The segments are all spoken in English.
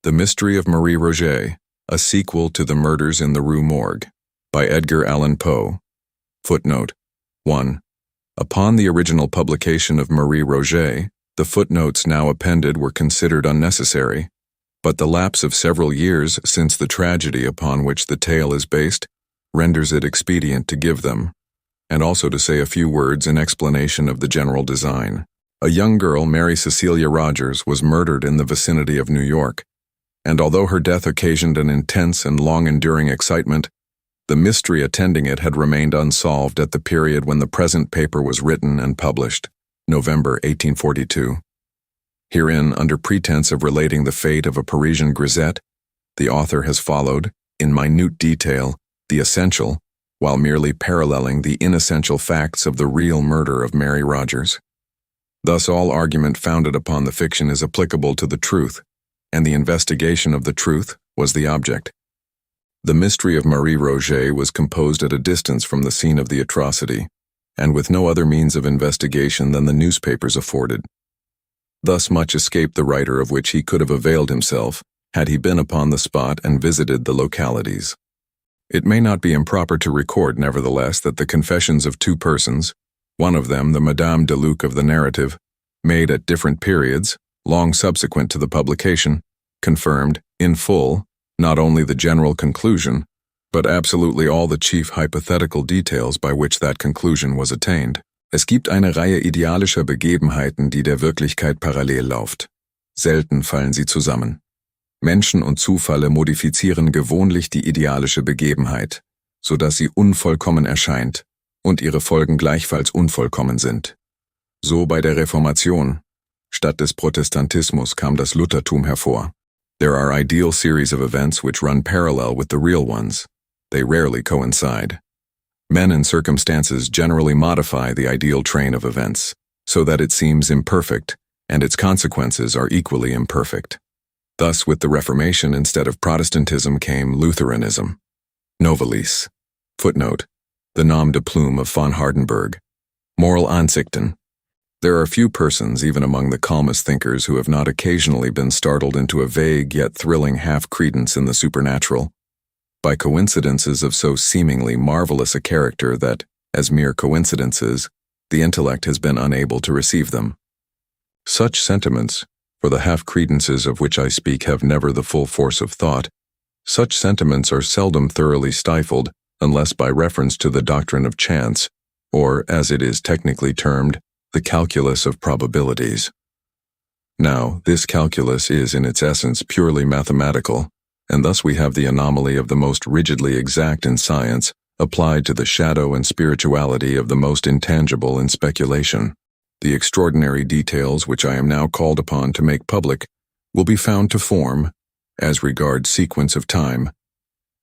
The Mystery of Marie Roget, a sequel to The Murders in the Rue Morgue, by Edgar Allan Poe. Footnote 1. Upon the original publication of Marie Roget, the footnotes now appended were considered unnecessary, but the lapse of several years since the tragedy upon which the tale is based renders it expedient to give them, and also to say a few words in explanation of the general design. A young girl, Mary Cecilia Rogers, was murdered in the vicinity of New York, and although her death occasioned an intense and long-enduring excitement, the mystery attending it had remained unsolved at the period when the present paper was written and published, November 1842. Herein, under pretense of relating the fate of a Parisian grisette, the author has followed, in minute detail, the essential, while merely paralleling the inessential facts of the real murder of Mary Rogers. Thus all argument founded upon the fiction is applicable to the truth, and the investigation of the truth was the object. The Mystery of Marie Roget was composed at a distance from the scene of the atrocity, and with no other means of investigation than the newspapers afforded. Thus much escaped the writer of which he could have availed himself, had he been upon the spot and visited the localities. It may not be improper to record, nevertheless, that the confessions of two persons, one of them the Madame de Luc of the narrative, made at different periods, long subsequent to the publication, confirmed, in full, not only the general conclusion, but absolutely all the chief hypothetical details by which that conclusion was attained. Es gibt eine Reihe idealischer Begebenheiten, die der Wirklichkeit parallel läuft. Selten fallen sie zusammen. Menschen und Zufälle modifizieren gewöhnlich die idealische Begebenheit, so dass sie unvollkommen erscheint und ihre Folgen gleichfalls unvollkommen sind. So bei der Reformation. Statt des Protestantismus kam das Luthertum hervor. There are ideal series of events which run parallel with the real ones. They rarely coincide. Men and circumstances generally modify the ideal train of events, so that it seems imperfect, and its consequences are equally imperfect. Thus, with the Reformation, instead of Protestantism came Lutheranism. Novalis. Footnote. The nom de plume of von Hardenberg. Moral Ansichten. There are few persons, even among the calmest thinkers, who have not occasionally been startled into a vague yet thrilling half-credence in the supernatural, by coincidences of so seemingly marvelous a character that, as mere coincidences, the intellect has been unable to receive them. Such sentiments, for the half-credences of which I speak have never the full force of thought, such sentiments are seldom thoroughly stifled unless by reference to the doctrine of chance, or, as it is technically termed, the calculus of probabilities. Now, this calculus is in its essence purely mathematical, and thus we have the anomaly of the most rigidly exact in science applied to the shadow and spirituality of the most intangible in speculation. The extraordinary details which I am now called upon to make public will be found to form, as regards sequence of time,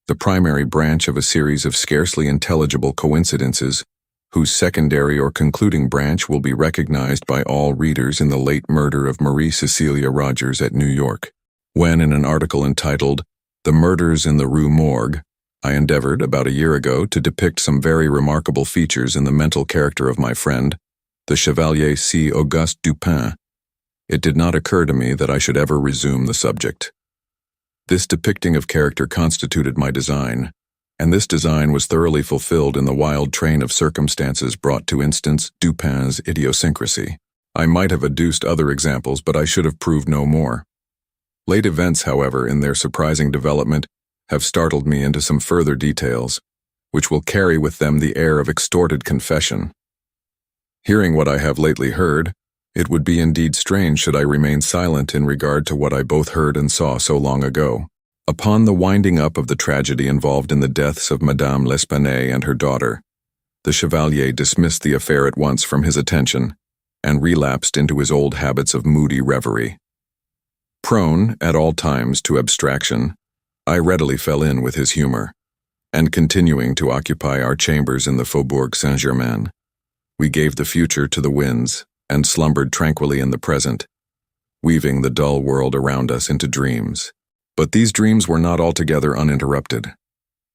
the primary branch of a series of scarcely intelligible coincidences whose secondary or concluding branch will be recognized by all readers in the late murder of Marie Cecilia Rogers at New York. When, in an article entitled The Murders in the Rue Morgue, I endeavored, about a year ago, to depict some very remarkable features in the mental character of my friend, the Chevalier C. Auguste Dupin, it did not occur to me that I should ever resume the subject. This depicting of character constituted my design, and this design was thoroughly fulfilled in the wild train of circumstances brought to instance Dupin's idiosyncrasy. I might have adduced other examples, but I should have proved no more. Late events, however, in their surprising development, have startled me into some further details, which will carry with them the air of extorted confession. Hearing what I have lately heard, it would be indeed strange should I remain silent in regard to what I both heard and saw so long ago. Upon the winding up of the tragedy involved in the deaths of Madame L'Espanaye and her daughter, the Chevalier dismissed the affair at once from his attention, and relapsed into his old habits of moody reverie. Prone, at all times, to abstraction, I readily fell in with his humor, and continuing to occupy our chambers in the Faubourg Saint-Germain, we gave the future to the winds, and slumbered tranquilly in the present, weaving the dull world around us into dreams. But these dreams were not altogether uninterrupted.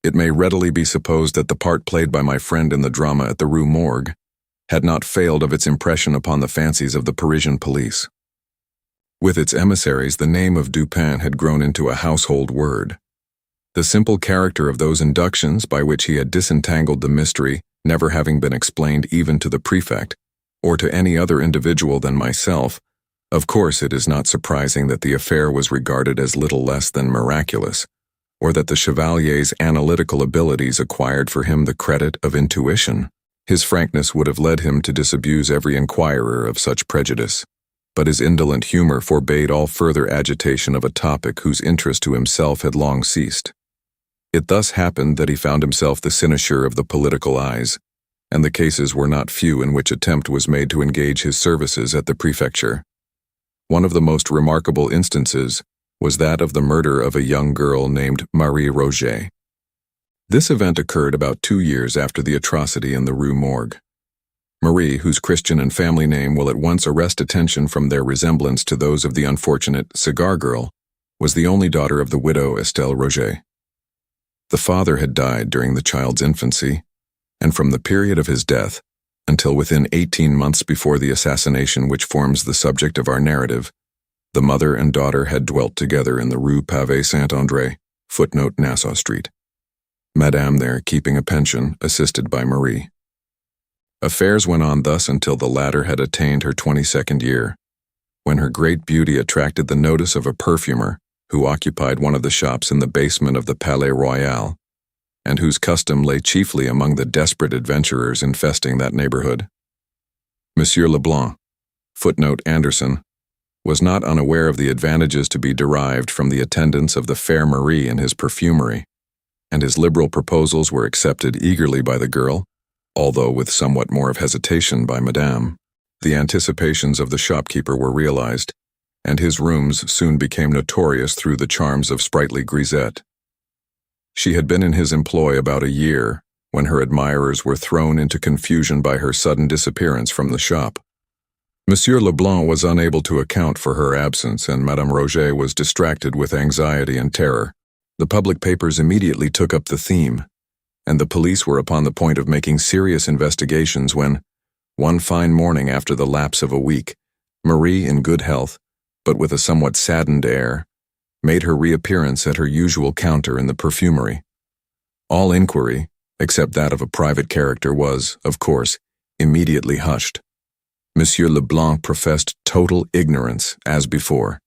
It may readily be supposed that the part played by my friend in the drama at the Rue Morgue had not failed of its impression upon the fancies of the Parisian police. With its emissaries, the name of Dupin had grown into a household word. The simple character of those inductions by which he had disentangled the mystery never having been explained even to the prefect, or to any other individual than myself, of course it is not surprising that the affair was regarded as little less than miraculous, or that the chevalier's analytical abilities acquired for him the credit of intuition. His frankness would have led him to disabuse every inquirer of such prejudice, but his indolent humor forbade all further agitation of a topic whose interest to himself had long ceased. It thus happened that he found himself the cynosure of the political eyes, and the cases were not few in which attempt was made to engage his services at the prefecture. One of the most remarkable instances was that of the murder of a young girl named Marie Roget. This event occurred about 2 years after the atrocity in the Rue Morgue. Marie, whose Christian and family name will at once arrest attention from their resemblance to those of the unfortunate cigar girl, was the only daughter of the widow Estelle Roget. The father had died during the child's infancy, and from the period of his death until within 18 months before the assassination which forms the subject of our narrative, the mother and daughter had dwelt together in the Rue Pavée Saint-André, footnote Nassau Street. Madame there keeping a pension, assisted by Marie. Affairs went on thus until the latter had attained her 22nd year, when her great beauty attracted the notice of a perfumer who occupied one of the shops in the basement of the Palais Royal, and whose custom lay chiefly among the desperate adventurers infesting that neighborhood. Monsieur Leblanc, footnote Anderson, was not unaware of the advantages to be derived from the attendance of the fair Marie in his perfumery, and his liberal proposals were accepted eagerly by the girl, although with somewhat more of hesitation by Madame. The anticipations of the shopkeeper were realized, and his rooms soon became notorious through the charms of sprightly grisette. She had been in his employ about a year when her admirers were thrown into confusion by her sudden disappearance from the shop. Monsieur Leblanc was unable to account for her absence, and Madame Roget was distracted with anxiety and terror. The public papers immediately took up the theme, and the police were upon the point of making serious investigations when, one fine morning after the lapse of a week, Marie, in good health, but with a somewhat saddened air, made her reappearance at her usual counter in the perfumery. All inquiry, except that of a private character, was, of course, immediately hushed. Monsieur Leblanc professed total ignorance, as before.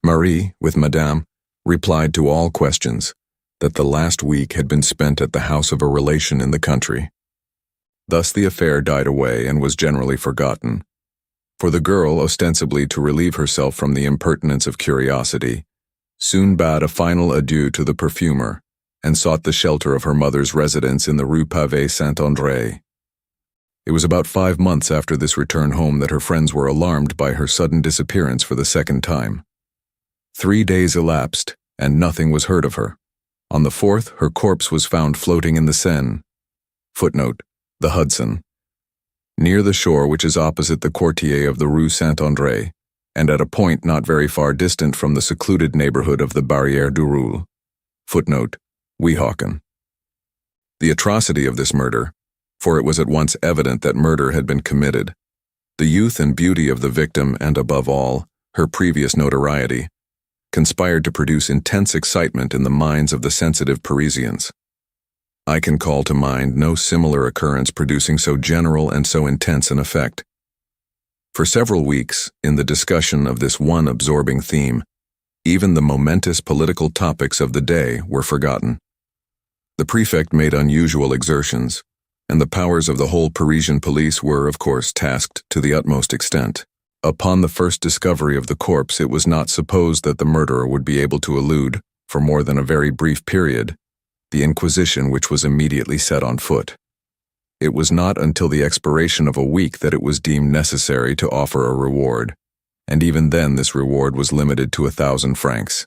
Marie, with Madame, replied to all questions that the last week had been spent at the house of a relation in the country. Thus the affair died away and was generally forgotten, for the girl, ostensibly to relieve herself from the impertinence of curiosity, soon bade a final adieu to the perfumer and sought the shelter of her mother's residence in the Rue Pavée Saint-André. It was about 5 months after this return home that her friends were alarmed by her sudden disappearance for the second time. 3 days elapsed, and nothing was heard of her. On the 4th, her corpse was found floating in the Seine, footnote, the Hudson, near the shore which is opposite the quartier of the Rue Saint-André, and at a point not very far distant from the secluded neighborhood of the Barrière du Roule, footnote, Weehawken. The atrocity of this murder, for it was at once evident that murder had been committed, the youth and beauty of the victim, and above all, her previous notoriety, conspired to produce intense excitement in the minds of the sensitive Parisians. I can call to mind no similar occurrence producing so general and so intense an effect. For several weeks, in the discussion of this one absorbing theme, even the momentous political topics of the day were forgotten. The prefect made unusual exertions, and the powers of the whole Parisian police were, of course, tasked to the utmost extent. Upon the first discovery of the corpse, it was not supposed that the murderer would be able to elude, for more than a very brief period, the inquisition which was immediately set on foot. It was not until the expiration of a week that it was deemed necessary to offer a reward, and even then this reward was limited to 1,000 francs.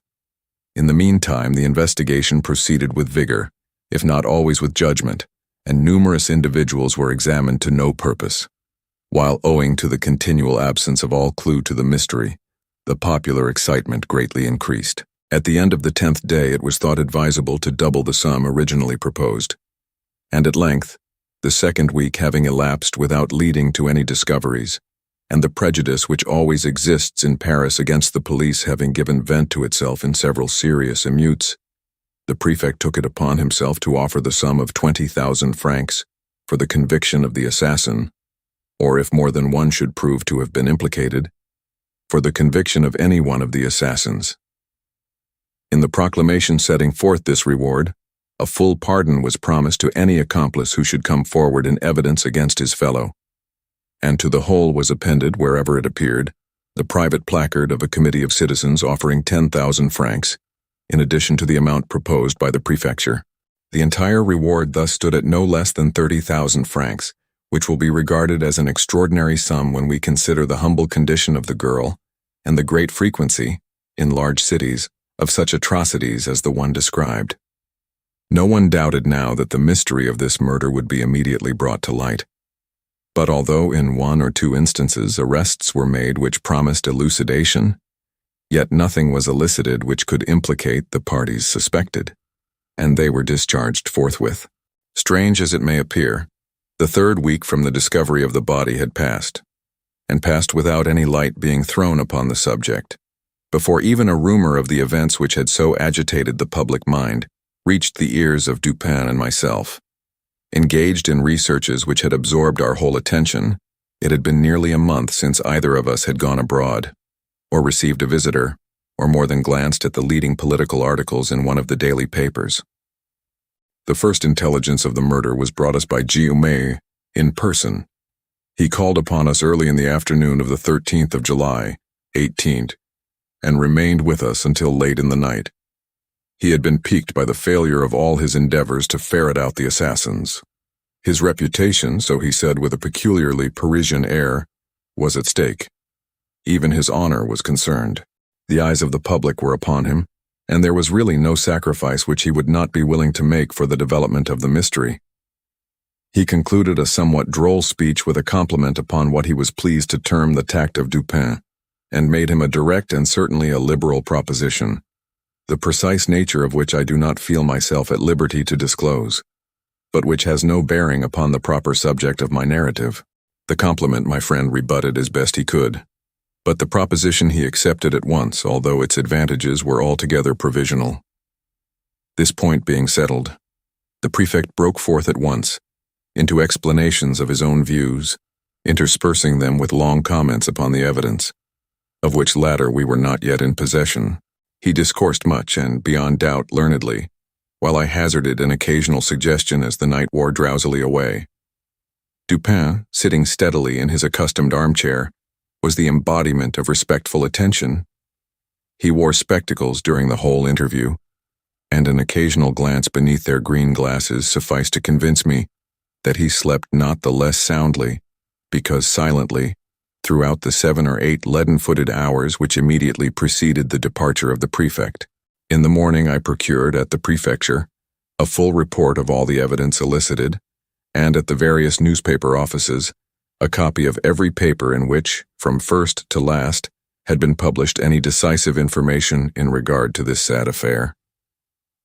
In the meantime, the investigation proceeded with vigor, if not always with judgment, and numerous individuals were examined to no purpose, while owing to the continual absence of all clue to the mystery, the popular excitement greatly increased. At the end of the 10th day it was thought advisable to double the sum originally proposed, and at length, the second week having elapsed without leading to any discoveries, and the prejudice which always exists in Paris against the police having given vent to itself in several serious émeutes, the prefect took it upon himself to offer the sum of 20,000 francs for the conviction of the assassin, or if more than one should prove to have been implicated, for the conviction of any one of the assassins. In the proclamation setting forth this reward, a full pardon was promised to any accomplice who should come forward in evidence against his fellow, and to the whole was appended, wherever it appeared, the private placard of a committee of citizens offering 10,000 francs, in addition to the amount proposed by the prefecture. The entire reward thus stood at no less than 30,000 francs, which will be regarded as an extraordinary sum when we consider the humble condition of the girl and the great frequency, in large cities, of such atrocities as the one described. No one doubted now that the mystery of this murder would be immediately brought to light. But although in 1 or 2 instances arrests were made which promised elucidation, yet nothing was elicited which could implicate the parties suspected, and they were discharged forthwith. Strange as it may appear, the 3rd week from the discovery of the body had passed, and passed without any light being thrown upon the subject, before even a rumor of the events which had so agitated the public mind reached the ears of Dupin and myself. Engaged in researches which had absorbed our whole attention, it had been nearly a month since either of us had gone abroad, or received a visitor, or more than glanced at the leading political articles in one of the daily papers. The first intelligence of the murder was brought us by Guillaume in person. He called upon us early in the afternoon of the 13th of July, 18th, and remained with us until late in the night. He had been piqued by the failure of all his endeavors to ferret out the assassins. His reputation, so he said with a peculiarly Parisian air, was at stake. Even his honor was concerned. The eyes of the public were upon him, and there was really no sacrifice which he would not be willing to make for the development of the mystery. He concluded a somewhat droll speech with a compliment upon what he was pleased to term the tact of Dupin, and made him a direct and certainly a liberal proposition, the precise nature of which I do not feel myself at liberty to disclose, but which has no bearing upon the proper subject of my narrative. The compliment my friend rebutted as best he could, but the proposition he accepted at once, although its advantages were altogether provisional. This point being settled, the prefect broke forth at once into explanations of his own views, interspersing them with long comments upon the evidence, of which latter we were not yet in possession. He discoursed much and, beyond doubt, learnedly, while I hazarded an occasional suggestion as the night wore drowsily away. Dupin, sitting steadily in his accustomed armchair, was the embodiment of respectful attention. He wore spectacles during the whole interview, and an occasional glance beneath their green glasses sufficed to convince me that he slept not the less soundly, because silently, throughout the 7 or 8 leaden-footed hours which immediately preceded the departure of the prefect. In the morning I procured at the prefecture a full report of all the evidence elicited, and at the various newspaper offices a copy of every paper in which, from first to last, had been published any decisive information in regard to this sad affair.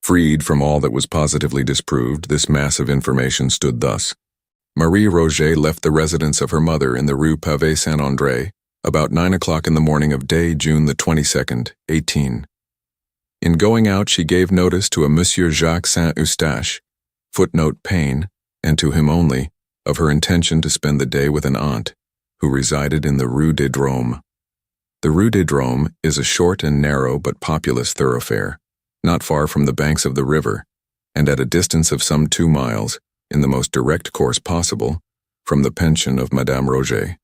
Freed from all that was positively disproved, this mass of information stood thus. Marie Roget left the residence of her mother in the Rue Pavée Saint-André about 9 o'clock in the morning of day June the 22nd, 18. In going out she gave notice to a Monsieur Jacques Saint-Eustache, footnote Payne, and to him only, of her intention to spend the day with an aunt, who resided in the Rue des Drômes. The Rue des Drômes is a short and narrow but populous thoroughfare, not far from the banks of the river, and at a distance of some 2 miles, in the most direct course possible, from the pension of Madame Roget.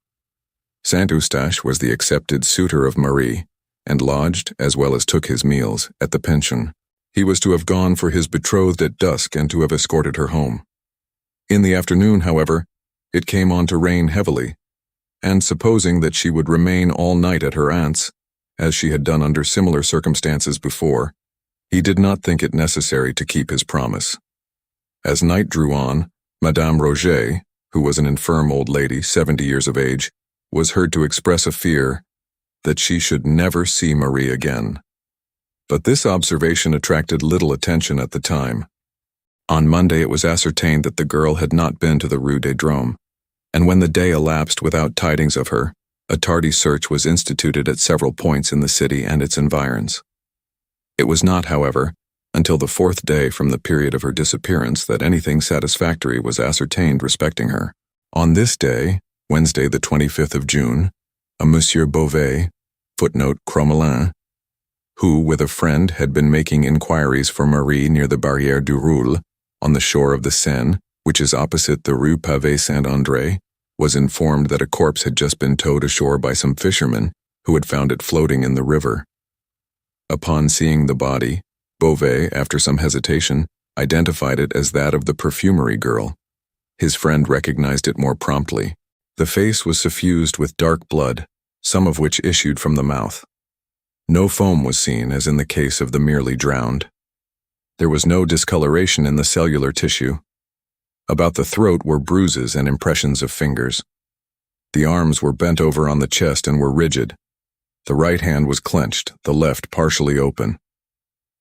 Saint-Eustache was the accepted suitor of Marie, and lodged, as well as took his meals, at the pension. He was to have gone for his betrothed at dusk and to have escorted her home. In the afternoon, however, it came on to rain heavily, and supposing that she would remain all night at her aunt's, as she had done under similar circumstances before, he did not think it necessary to keep his promise. As night drew on, Madame Roget, who was an infirm old lady, 70 years of age, was heard to express a fear that she should never see Marie again. But this observation attracted little attention at the time. On Monday it was ascertained that the girl had not been to the Rue des Drômes, and when the day elapsed without tidings of her, A tardy search was instituted at several points in the city and its environs. It was not, however, until the 4th day from the period of her disappearance that anything satisfactory was ascertained respecting her. On this day, Wednesday the 25th of June, a Monsieur Beauvais, footnote Cromelin, who, with a friend, had been making inquiries for Marie near the Barrière du Roule, on the shore of the Seine, which is opposite the Rue Pavée Saint-André, was informed that a corpse had just been towed ashore by some fishermen who had found it floating in the river. Upon seeing the body, Beauvais, after some hesitation, identified it as that of the perfumery girl. His friend recognized it more promptly. The face was suffused with dark blood, some of which issued from the mouth. No foam was seen, as in the case of the merely drowned. There was no discoloration in the cellular tissue. About the throat were bruises and impressions of fingers. The arms were bent over on the chest and were rigid. The right hand was clenched, the left partially open.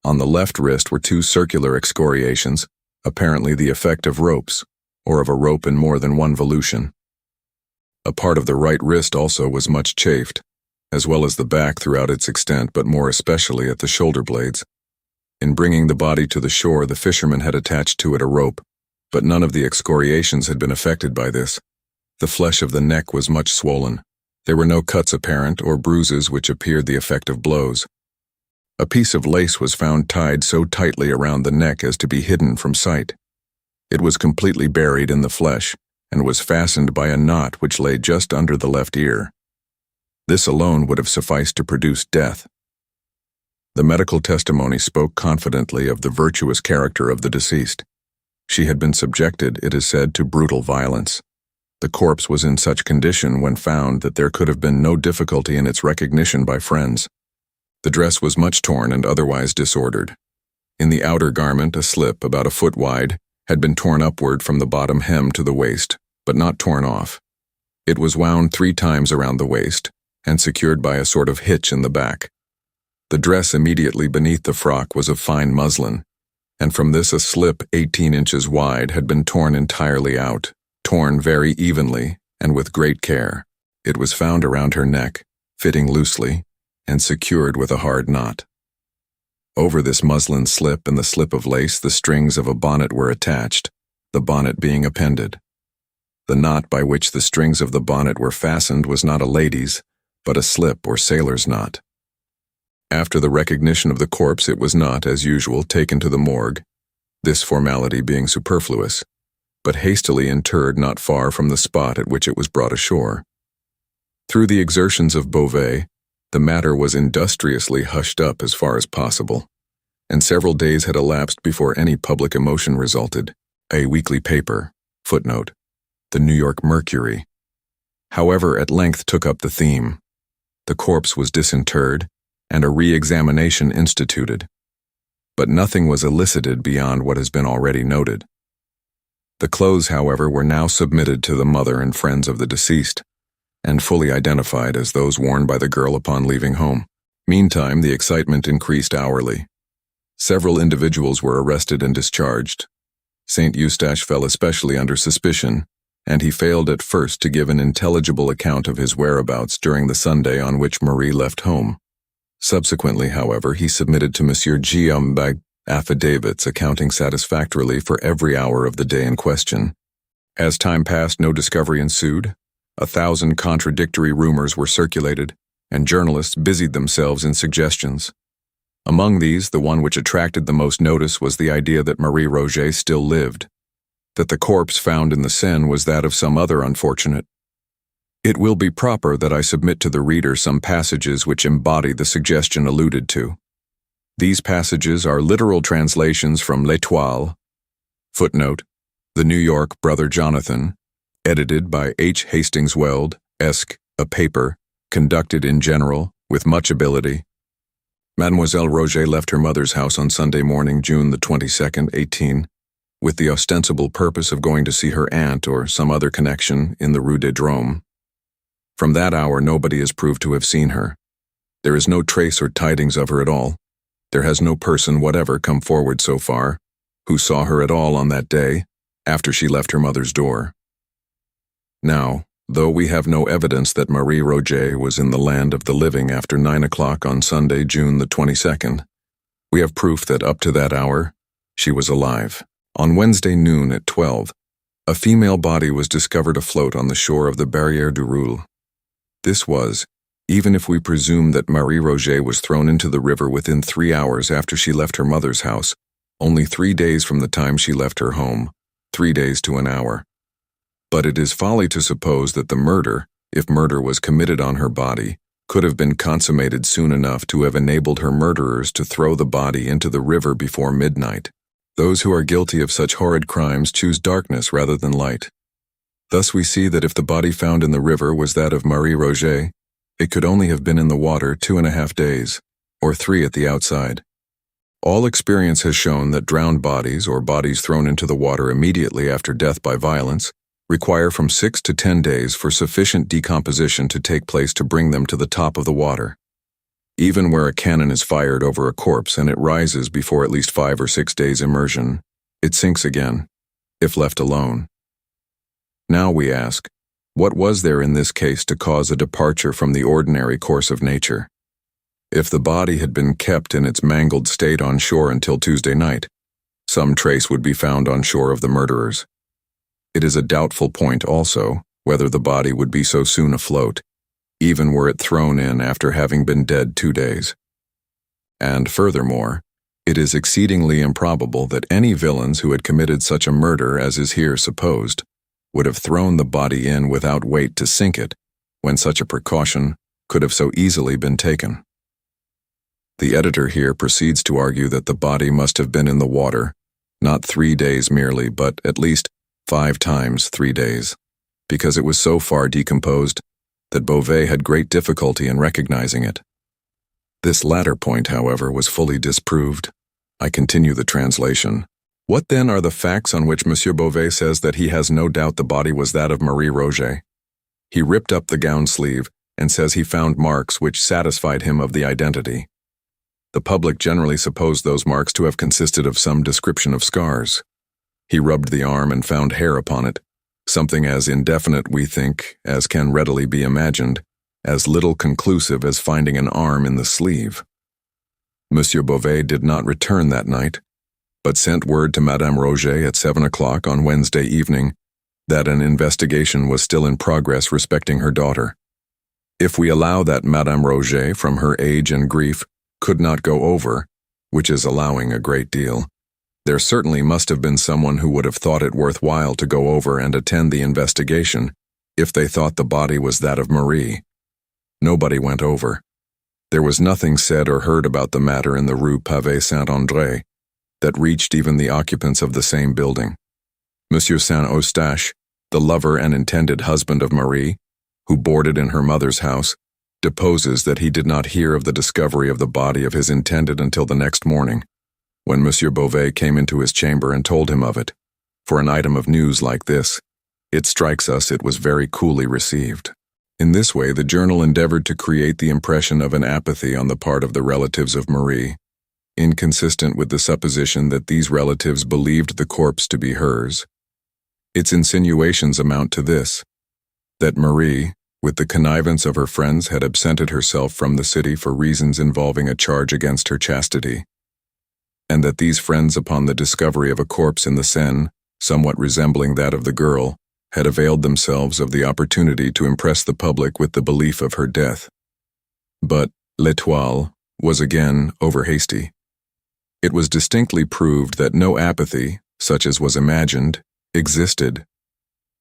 On the left wrist were 2 circular excoriations, apparently the effect of ropes, or of a rope in more than one volution. A part of the right wrist also was much chafed, as well as the back throughout its extent, but more especially at the shoulder blades. In bringing the body to the shore, the fishermen had attached to it a rope, but none of the excoriations had been affected by this. The flesh of the neck was much swollen. There were no cuts apparent or bruises which appeared the effect of blows. A piece of lace was found tied so tightly around the neck as to be hidden from sight. It was completely buried in the flesh and was fastened by a knot which lay just under the left ear. This alone would have sufficed to produce death. The medical testimony spoke confidently of the virtuous character of the deceased. She had been subjected, it is said, to brutal violence. The corpse was in such condition when found that there could have been no difficulty in its recognition by friends. The dress was much torn and otherwise disordered. In the outer garment, a slip, about a foot wide, had been torn upward from the bottom hem to the waist, but not torn off. It was wound 3 times around the waist and secured by a sort of hitch in the back. The dress immediately beneath the frock was of fine muslin, and from this a slip 18 inches wide had been torn entirely out, torn very evenly and with great care. It was found around her neck, fitting loosely, and secured with a hard knot. Over this muslin slip and the slip of lace the strings of a bonnet were attached, the bonnet being appended. The knot by which the strings of the bonnet were fastened was not a lady's, but a slip or sailor's knot. After the recognition of the corpse, it was not, as usual, taken to the morgue, this formality being superfluous, but hastily interred not far from the spot at which it was brought ashore. Through the exertions of Beauvais, the matter was industriously hushed up as far as possible, and several days had elapsed before any public emotion resulted. A weekly paper, footnote, the New York Mercury, however, at length took up the theme. The corpse was disinterred, and a re-examination instituted, but nothing was elicited beyond what has been already noted. The clothes, however, were now submitted to the mother and friends of the deceased, and fully identified as those worn by the girl upon leaving home. Meantime, the excitement increased hourly. Several individuals were arrested and discharged. St. Eustache fell especially under suspicion, and he failed at first to give an intelligible account of his whereabouts during the Sunday on which Marie left home. Subsequently, however, he submitted to Monsieur Guillaume affidavits accounting satisfactorily for every hour of the day in question. As time passed, no discovery ensued. 1,000 contradictory rumors were circulated, and journalists busied themselves in suggestions. Among these, the one which attracted the most notice was the idea that Marie Roget still lived, that the corpse found in the Seine was that of some other unfortunate. It will be proper that I submit to the reader some passages which embody the suggestion alluded to. These passages are literal translations from L'Étoile, footnote, the New York Brother Jonathan, edited by H. Hastings Weld, Esq., a paper, conducted in general, with much ability. Mademoiselle Roget left her mother's house on Sunday morning, June the 22nd, 18, with the ostensible purpose of going to see her aunt or some other connection in the Rue des Drômes. From that hour nobody is proved to have seen her. There is no trace or tidings of her at all. There has no person whatever come forward so far who saw her at all on that day, after she left her mother's door. Now, Though we have no evidence that Marie Roget was in the land of the living after 9 o'clock on Sunday, June the 22nd, we have proof that up to that hour, she was alive. On Wednesday noon at 12, a female body was discovered afloat on the shore of the Barrière du Roule. This was, even if we presume that Marie Roget was thrown into the river within 3 hours after she left her mother's house, only 3 days from the time she left her home, 3 days to an hour. But it is folly to suppose that the murder, if murder was committed on her body, could have been consummated soon enough to have enabled her murderers to throw the body into the river before midnight. Those who are guilty of such horrid crimes choose darkness rather than light. Thus we see that if the body found in the river was that of Marie Roget, it could only have been in the water 2.5 days, or 3 at the outside. All experience has shown that drowned bodies, or bodies thrown into the water immediately after death by violence, require from 6 to 10 days for sufficient decomposition to take place to bring them to the top of the water. Even where a cannon is fired over a corpse and it rises before at least 5 or 6 days' immersion, it sinks again, if left alone. Now we ask, what was there in this case to cause a departure from the ordinary course of nature? If the body had been kept in its mangled state on shore until Tuesday night, some trace would be found on shore of the murderers. It is a doubtful point also whether the body would be so soon afloat, even were it thrown in after having been dead 2 days. And furthermore, it is exceedingly improbable that any villains who had committed such a murder as is here supposed would have thrown the body in without weight to sink it, when such a precaution could have so easily been taken. The editor here proceeds to argue that the body must have been in the water, not 3 days merely, but at least 5 times 3 days, because it was so far decomposed that Beauvais had great difficulty in recognizing it. This latter point, however, was fully disproved. I continue the translation. What then are the facts on which M. Beauvais says that he has no doubt the body was that of Marie Roget? He ripped up the gown sleeve and says he found marks which satisfied him of the identity. The public generally supposed those marks to have consisted of some description of scars. He rubbed the arm and found hair upon it, something as indefinite, we think, as can readily be imagined, as little conclusive as finding an arm in the sleeve. Monsieur Beauvais did not return that night, but sent word to Madame Roget at 7 o'clock on Wednesday evening that an investigation was still in progress respecting her daughter. If we allow that Madame Roget, from her age and grief, could not go over, which is allowing a great deal, there certainly must have been someone who would have thought it worthwhile to go over and attend the investigation if they thought the body was that of Marie. Nobody went over. There was nothing said or heard about the matter in the Rue Pavée Saint-André that reached even the occupants of the same building. Monsieur Saint-Eustache, the lover and intended husband of Marie, who boarded in her mother's house, deposes that he did not hear of the discovery of the body of his intended until the next morning, when Monsieur Beauvais came into his chamber and told him of it. For an item of news like this, it strikes us it was very coolly received. In this way, the journal endeavored to create the impression of an apathy on the part of the relatives of Marie, inconsistent with the supposition that these relatives believed the corpse to be hers. Its insinuations amount to this, that Marie, with the connivance of her friends, had absented herself from the city for reasons involving a charge against her chastity, and that these friends, upon the discovery of a corpse in the Seine, somewhat resembling that of the girl, had availed themselves of the opportunity to impress the public with the belief of her death. But L'Étoile was again over-hasty. It was distinctly proved that no apathy, such as was imagined, existed,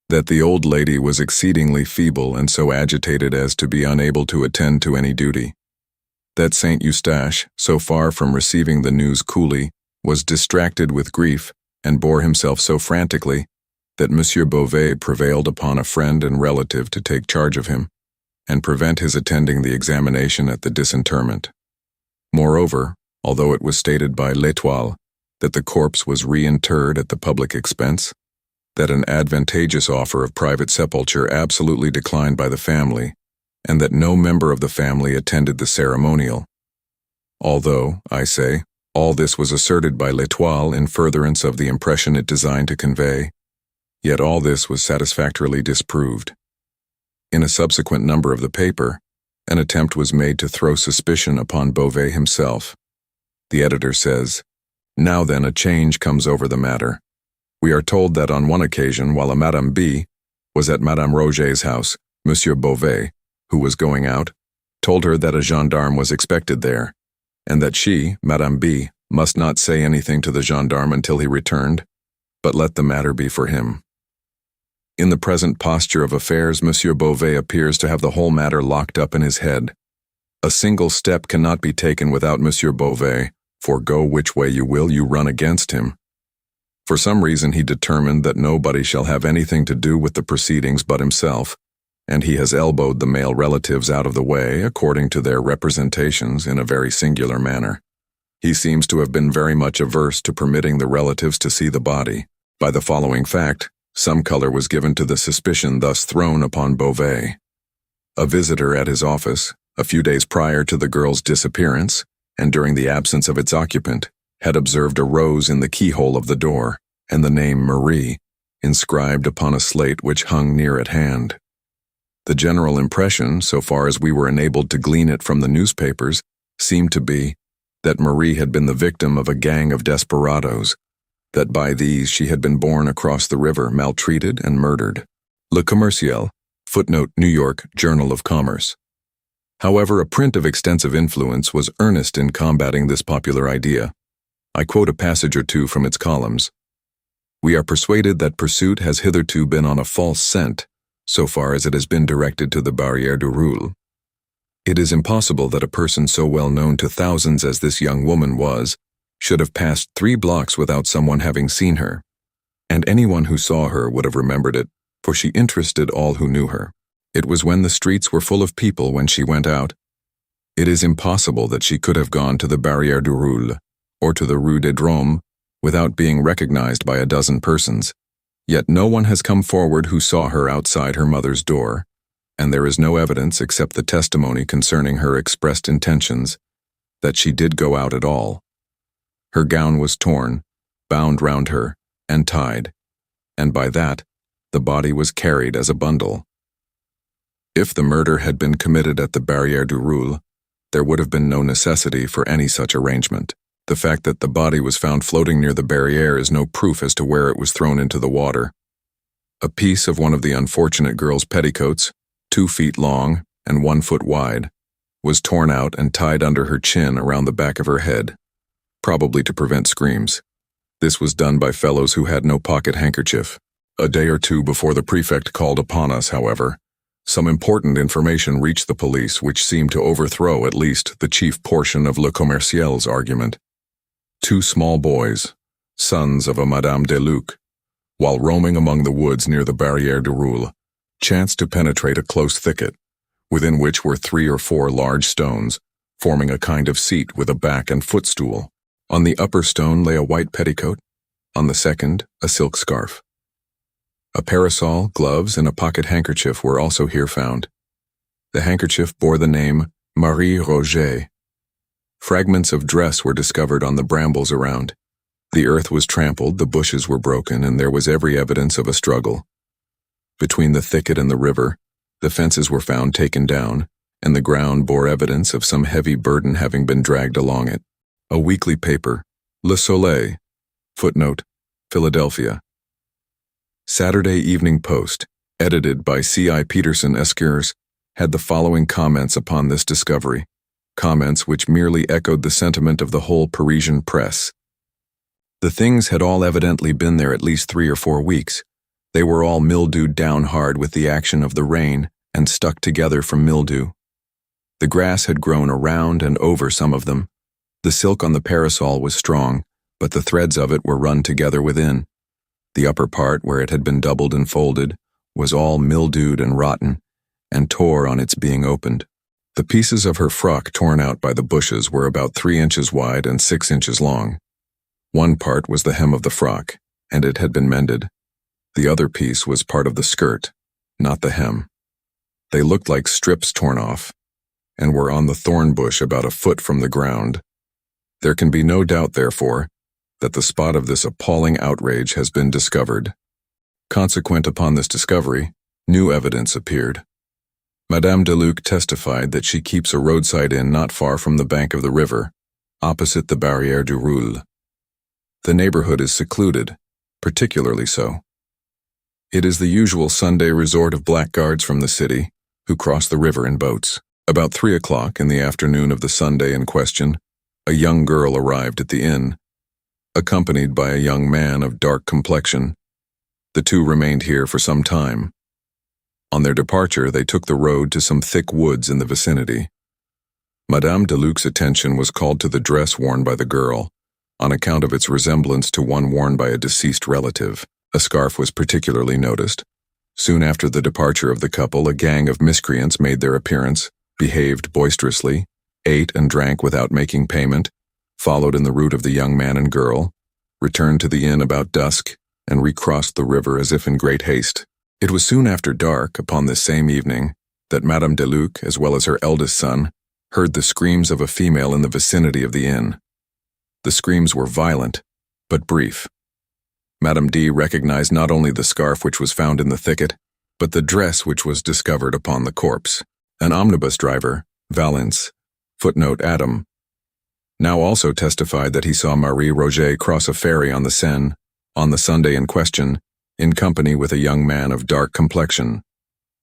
that the old lady was exceedingly feeble and so agitated as to be unable to attend to any duty, that Saint Eustache, so far from receiving the news coolly, was distracted with grief and bore himself so frantically that Monsieur Beauvais prevailed upon a friend and relative to take charge of him and prevent his attending the examination at the disinterment. Moreover, although it was stated by L'Étoile that the corpse was reinterred at the public expense, that an advantageous offer of private sepulture absolutely declined by the family, and that no member of the family attended the ceremonial. Although, I say, all this was asserted by L'Étoile in furtherance of the impression it designed to convey, yet all this was satisfactorily disproved. In a subsequent number of the paper, an attempt was made to throw suspicion upon Beauvais himself. The editor says, "Now then, a change comes over the matter. We are told that on one occasion, while a Madame B was at Madame Roget's house, Monsieur Beauvais, who was going out, told her that a gendarme was expected there, and that she, Madame B, must not say anything to the gendarme until he returned, but let the matter be for him. In the present posture of affairs, Monsieur Beauvais appears to have the whole matter locked up in his head. A single step cannot be taken without Monsieur Beauvais, for go which way you will, you run against him. For some reason he determined that nobody shall have anything to do with the proceedings but himself, and he has elbowed the male relatives out of the way according to their representations in a very singular manner. He seems to have been very much averse to permitting the relatives to see the body. By the following fact, some color was given to the suspicion thus thrown upon Beauvais. A visitor at his office, a few days prior to the girl's disappearance, and during the absence of its occupant, had observed a rose in the keyhole of the door, and the name Marie, inscribed upon a slate which hung near at hand. The general impression, so far as we were enabled to glean it from the newspapers, seemed to be that Marie had been the victim of a gang of desperadoes, that by these she had been borne across the river, maltreated and murdered. Le Commerciel, footnote New York Journal of Commerce. However, a print of extensive influence was earnest in combating this popular idea. I quote a passage or two from its columns. "We are persuaded that pursuit has hitherto been on a false scent, so far as it has been directed to the Barrière du Roule. It is impossible that a person so well known to thousands as this young woman was, should have passed 3 blocks without someone having seen her, and anyone who saw her would have remembered it, for she interested all who knew her. It was when the streets were full of people when she went out. It is impossible that she could have gone to the Barrière du Roule, or to the Rue des Drômes, without being recognized by a dozen persons. Yet no one has come forward who saw her outside her mother's door, and there is no evidence except the testimony concerning her expressed intentions that she did go out at all. Her gown was torn, bound round her, and tied, and by that, the body was carried as a bundle. If the murder had been committed at the Barrière du Roule, there would have been no necessity for any such arrangement. The fact that the body was found floating near the barrière is no proof as to where it was thrown into the water. A piece of one of the unfortunate girl's petticoats, 2 feet long and 1 foot wide, was torn out and tied under her chin around the back of her head, probably to prevent screams. This was done by fellows who had no pocket handkerchief. A day or two before the prefect called upon us, however, some important information reached the police which seemed to overthrow at least the chief portion of Le Commerciel's argument. 2 small boys, sons of a Madame de Luc, while roaming among the woods near the Barrière du Roule, chanced to penetrate a close thicket, within which were 3 or 4 large stones, forming a kind of seat with a back and footstool. On the upper stone lay a white petticoat, on the second, a silk scarf. A parasol, gloves, and a pocket handkerchief were also here found. The handkerchief bore the name Marie Roget. Fragments of dress were discovered on the brambles around. The earth was trampled, the bushes were broken, and there was every evidence of a struggle. Between the thicket and the river, the fences were found taken down, and the ground bore evidence of some heavy burden having been dragged along it. A weekly paper, Le Soleil, footnote, Philadelphia. Saturday Evening Post, edited by C.I. Peterson Esquires, had the following comments upon this discovery, comments which merely echoed the sentiment of the whole Parisian press. The things had all evidently been there at least 3 or 4 weeks. They were all mildewed down hard with the action of the rain and stuck together from mildew. The grass had grown around and over some of them. The silk on the parasol was strong, but the threads of it were run together within. The upper part, where it had been doubled and folded, was all mildewed and rotten, and tore on its being opened. The pieces of her frock torn out by the bushes were about 3 inches wide and 6 inches long. One part was the hem of the frock, and it had been mended. The other piece was part of the skirt, not the hem. They looked like strips torn off, and were on the thorn bush about a foot from the ground. There can be no doubt, therefore, that the spot of this appalling outrage has been discovered. Consequent upon this discovery, new evidence appeared. Madame Deluc testified that she keeps a roadside inn not far from the bank of the river, opposite the Barrière du Roule. The neighborhood is secluded, particularly so. It is the usual Sunday resort of blackguards from the city, who cross the river in boats. About 3 o'clock in the afternoon of the Sunday in question, a young girl arrived at the inn, accompanied by a young man of dark complexion. The two remained here for some time. On their departure, they took the road to some thick woods in the vicinity. Madame Deluc's attention was called to the dress worn by the girl, on account of its resemblance to one worn by a deceased relative. A scarf was particularly noticed. Soon after the departure of the couple, a gang of miscreants made their appearance, behaved boisterously, ate and drank without making payment, followed in the route of the young man and girl, returned to the inn about dusk, and recrossed the river as if in great haste. It was soon after dark, upon this same evening, that Madame Deluc, as well as her eldest son, heard the screams of a female in the vicinity of the inn. The screams were violent, but brief. Madame D recognized not only the scarf which was found in the thicket, but the dress which was discovered upon the corpse. An omnibus driver, Valence, Adam, now also testified that he saw Marie Roget cross a ferry on the Seine, on the Sunday in question, in company with a young man of dark complexion.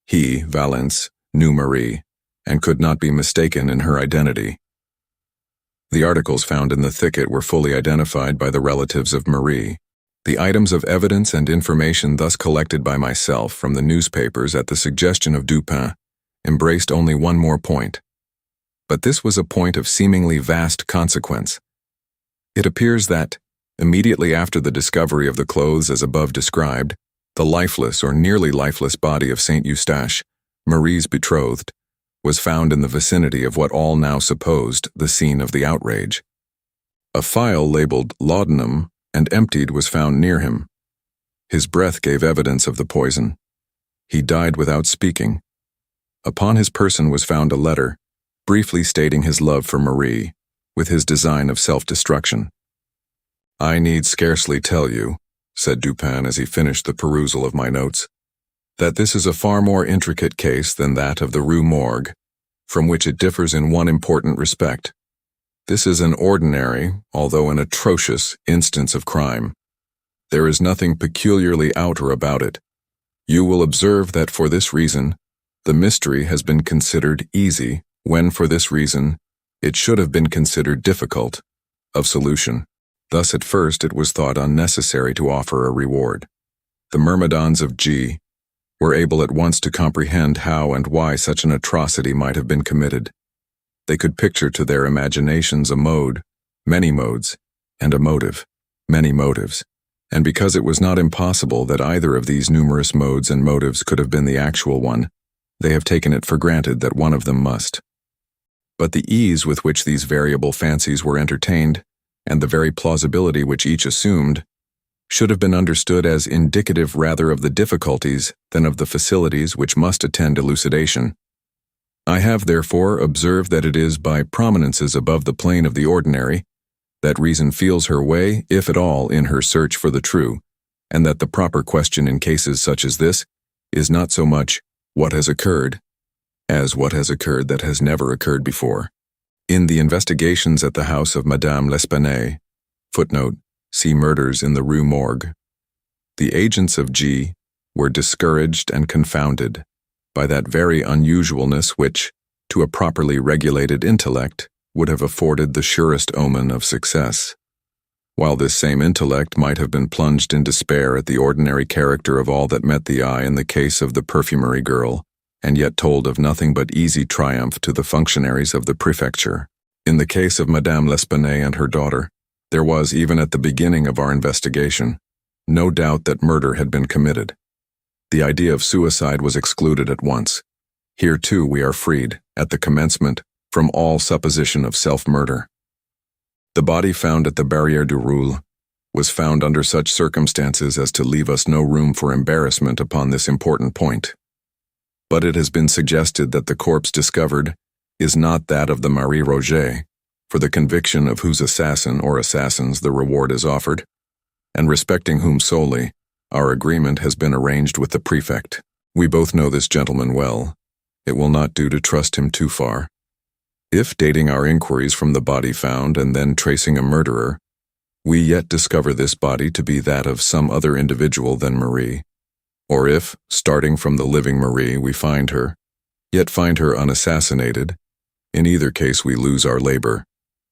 He, Valence, knew Marie, and could not be mistaken in her identity. The articles found in the thicket were fully identified by the relatives of Marie. The items of evidence and information thus collected by myself from the newspapers at the suggestion of Dupin embraced only one more point. But this was a point of seemingly vast consequence. It appears that, immediately after the discovery of the clothes as above described, the lifeless or nearly lifeless body of Saint Eustache, Marie's betrothed, was found in the vicinity of what all now supposed the scene of the outrage. A phial labeled laudanum and emptied was found near him. His breath gave evidence of the poison. He died without speaking. Upon his person was found a letter, briefly stating his love for Marie, with his design of self-destruction. "I need scarcely tell you," said Dupin as he finished the perusal of my notes, "that this is a far more intricate case than that of the Rue Morgue, from which it differs in one important respect. This is an ordinary, although an atrocious, instance of crime. There is nothing peculiarly out or about it. You will observe that for this reason, the mystery has been considered easy, when for this reason, it should have been considered difficult of solution. Thus at first it was thought unnecessary to offer a reward. The myrmidons of G were able at once to comprehend how and why such an atrocity might have been committed. They could picture to their imaginations a mode, many modes, and a motive, many motives, and because it was not impossible that either of these numerous modes and motives could have been the actual one, they have taken it for granted that one of them must. But the ease with which these variable fancies were entertained, and the very plausibility which each assumed, should have been understood as indicative rather of the difficulties than of the facilities which must attend elucidation. I have, therefore, observed that it is by prominences above the plane of the ordinary that reason feels her way, if at all, in her search for the true, and that the proper question in cases such as this is not so much what has occurred, as what has occurred that has never occurred before. In the investigations at the house of Madame L'Espanaye, see Murders in the Rue Morgue, the agents of G were discouraged and confounded by that very unusualness which, to a properly regulated intellect, would have afforded the surest omen of success, while this same intellect might have been plunged in despair at the ordinary character of all that met the eye in the case of the perfumery girl, and yet told of nothing but easy triumph to the functionaries of the prefecture. In the case of Madame L'Espanaye and her daughter, there was, even at the beginning of our investigation, no doubt that murder had been committed. The idea of suicide was excluded at once. Here, too, we are freed, at the commencement, from all supposition of self-murder. The body found at the Barrière du Roule was found under such circumstances as to leave us no room for embarrassment upon this important point. But it has been suggested that the corpse discovered is not that of the Marie Roget, for the conviction of whose assassin or assassins the reward is offered, and respecting whom solely our agreement has been arranged with the prefect. We both know this gentleman well, it will not do to trust him too far. If, dating our inquiries from the body found and then tracing a murderer, we yet discover this body to be that of some other individual than Marie, or if, starting from the living Marie, we find her, yet find her unassassinated, in either case we lose our labor,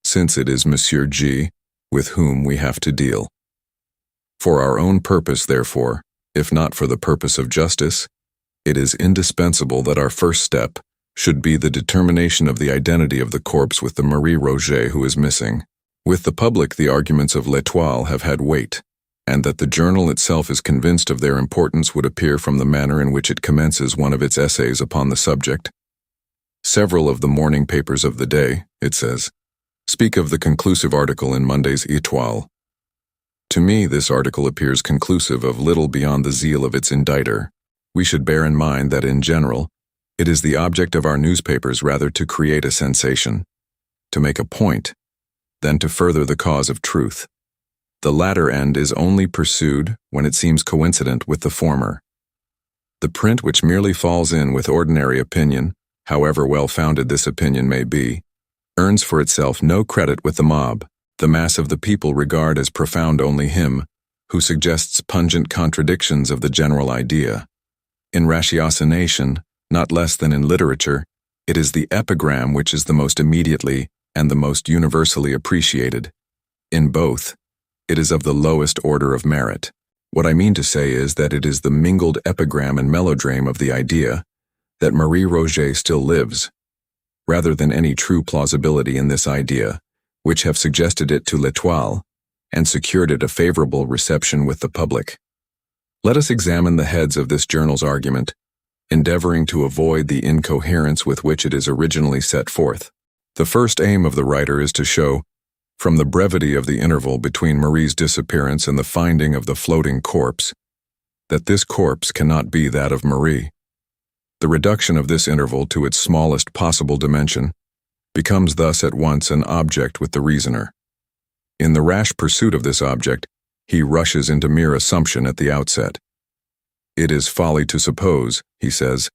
since it is Monsieur G with whom we have to deal. For our own purpose, therefore, if not for the purpose of justice, it is indispensable that our first step should be the determination of the identity of the corpse with the Marie Roget who is missing. With the public, the arguments of L'Étoile have had weight, and that the journal itself is convinced of their importance would appear from the manner in which it commences one of its essays upon the subject. Several of the morning papers of the day, it says, speak of the conclusive article in Monday's Étoile. To me, this article appears conclusive of little beyond the zeal of its inditer. We should bear in mind that, in general, it is the object of our newspapers rather to create a sensation, to make a point, than to further the cause of truth. The latter end is only pursued when it seems coincident with the former. The print which merely falls in with ordinary opinion, however well-founded this opinion may be, earns for itself no credit with the mob. The mass of the people regard as profound only him who suggests pungent contradictions of the general idea. In ratiocination, not less than in literature, it is the epigram which is the most immediately and the most universally appreciated. In both, it is of the lowest order of merit. What I mean to say is that it is the mingled epigram and melodrame of the idea that Marie Roget still lives, rather than any true plausibility in this idea, which have suggested it to L'Étoile and secured it a favorable reception with the public. Let us examine the heads of this journal's argument, endeavoring to avoid the incoherence with which it is originally set forth. The first aim of the writer is to show, from the brevity of the interval between Marie's disappearance and the finding of the floating corpse, that this corpse cannot be that of Marie. The reduction of this interval to its smallest possible dimension becomes thus at once an object with the reasoner. In the rash pursuit of this object, he rushes into mere assumption at the outset. It is folly to suppose, he says,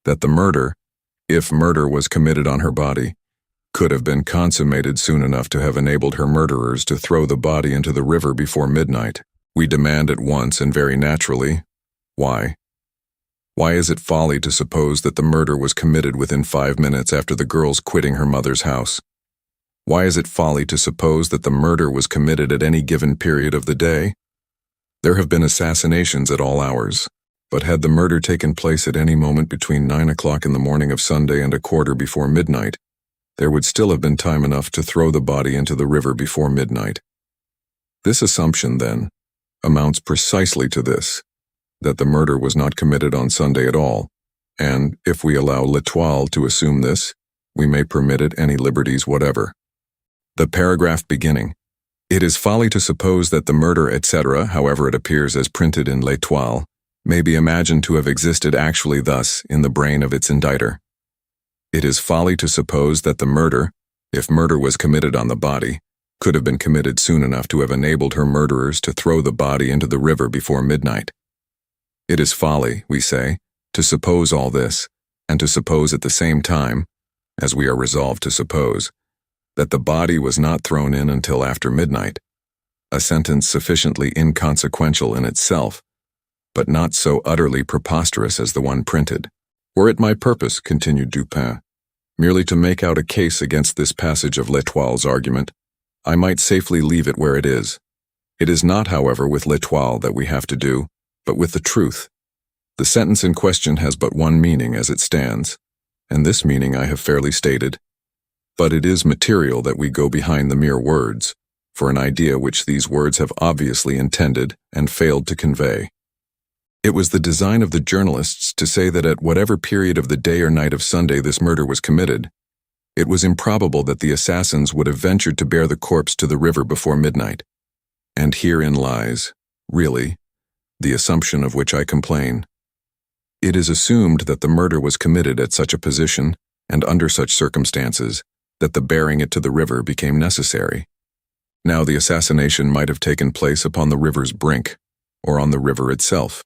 that the murder, if murder was committed on her body, could have been consummated soon enough to have enabled her murderers to throw the body into the river before midnight. We demand at once and very naturally, why? Why is it folly to suppose that the murder was committed within 5 minutes after the girl's quitting her mother's house? Why is it folly to suppose that the murder was committed at any given period of the day? There have been assassinations at all hours, but had the murder taken place at any moment between 9 o'clock in the morning of Sunday and a quarter before midnight, there would still have been time enough to throw the body into the river before midnight. This assumption, then, amounts precisely to this, that the murder was not committed on Sunday at all, and, if we allow L'Étoile to assume this, we may permit it any liberties whatever. The paragraph beginning, "It is folly to suppose that the murder, etc., however it appears as printed in L'Étoile, may be imagined to have existed actually thus in the brain of its inditer. It is folly to suppose that the murder, if murder was committed on the body, could have been committed soon enough to have enabled her murderers to throw the body into the river before midnight. It is folly, we say, to suppose all this, and to suppose at the same time, as we are resolved to suppose, that the body was not thrown in until after midnight, a sentence sufficiently inconsequential in itself, but not so utterly preposterous as the one printed. Were it my purpose, continued Dupin, merely to make out a case against this passage of L'Étoile's argument, I might safely leave it where it is. It is not, however, with L'Étoile that we have to do, but with the truth. The sentence in question has but one meaning as it stands, and this meaning I have fairly stated, but it is material that we go behind the mere words, for an idea which these words have obviously intended and failed to convey. It was the design of the journalists to say that at whatever period of the day or night of Sunday this murder was committed, it was improbable that the assassins would have ventured to bear the corpse to the river before midnight. And herein lies, really, the assumption of which I complain. It is assumed that the murder was committed at such a position, and under such circumstances, that the bearing it to the river became necessary. Now the assassination might have taken place upon the river's brink, or on the river itself,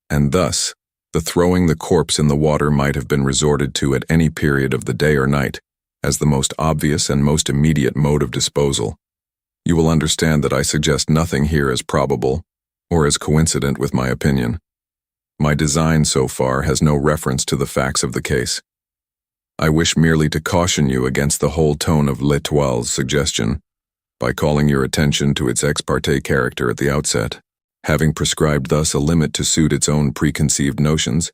and thus, The throwing the corpse in the water might have been resorted to at any period of the day or night, as the most obvious and most immediate mode of disposal. You will understand that I suggest nothing here as probable, or as coincident with my opinion. My design so far has no reference to the facts of the case. I wish merely to caution you against the whole tone of L'Etoile's suggestion, by calling your attention to its ex parte character at the outset, having prescribed thus a limit to suit its own preconceived notions,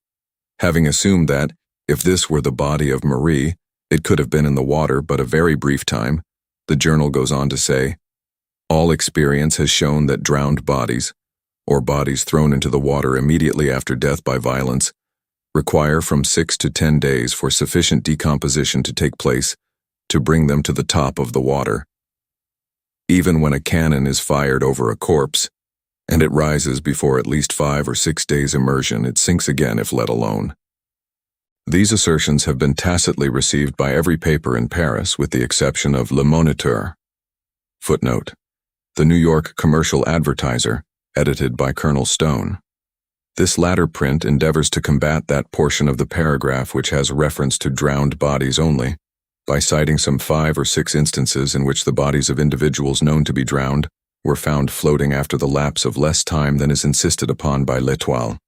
having assumed that, if this were the body of Marie, it could have been in the water but a very brief time. The journal goes on to say, all experience has shown that drowned bodies, or bodies thrown into the water immediately after death by violence, require from 6 to 10 days for sufficient decomposition to take place to bring them to the top of the water. Even when a cannon is fired over a corpse, and it rises before at least 5 or 6 days' immersion, it sinks again if let alone. These assertions have been tacitly received by every paper in Paris with the exception of Le Moniteur. Footnote: the New York Commercial Advertiser, edited by Colonel Stone. This latter print endeavors to combat that portion of the paragraph which has reference to drowned bodies only, by citing some 5 or 6 instances in which the bodies of individuals known to be drowned were found floating after the lapse of less time than is insisted upon by L'Etoile.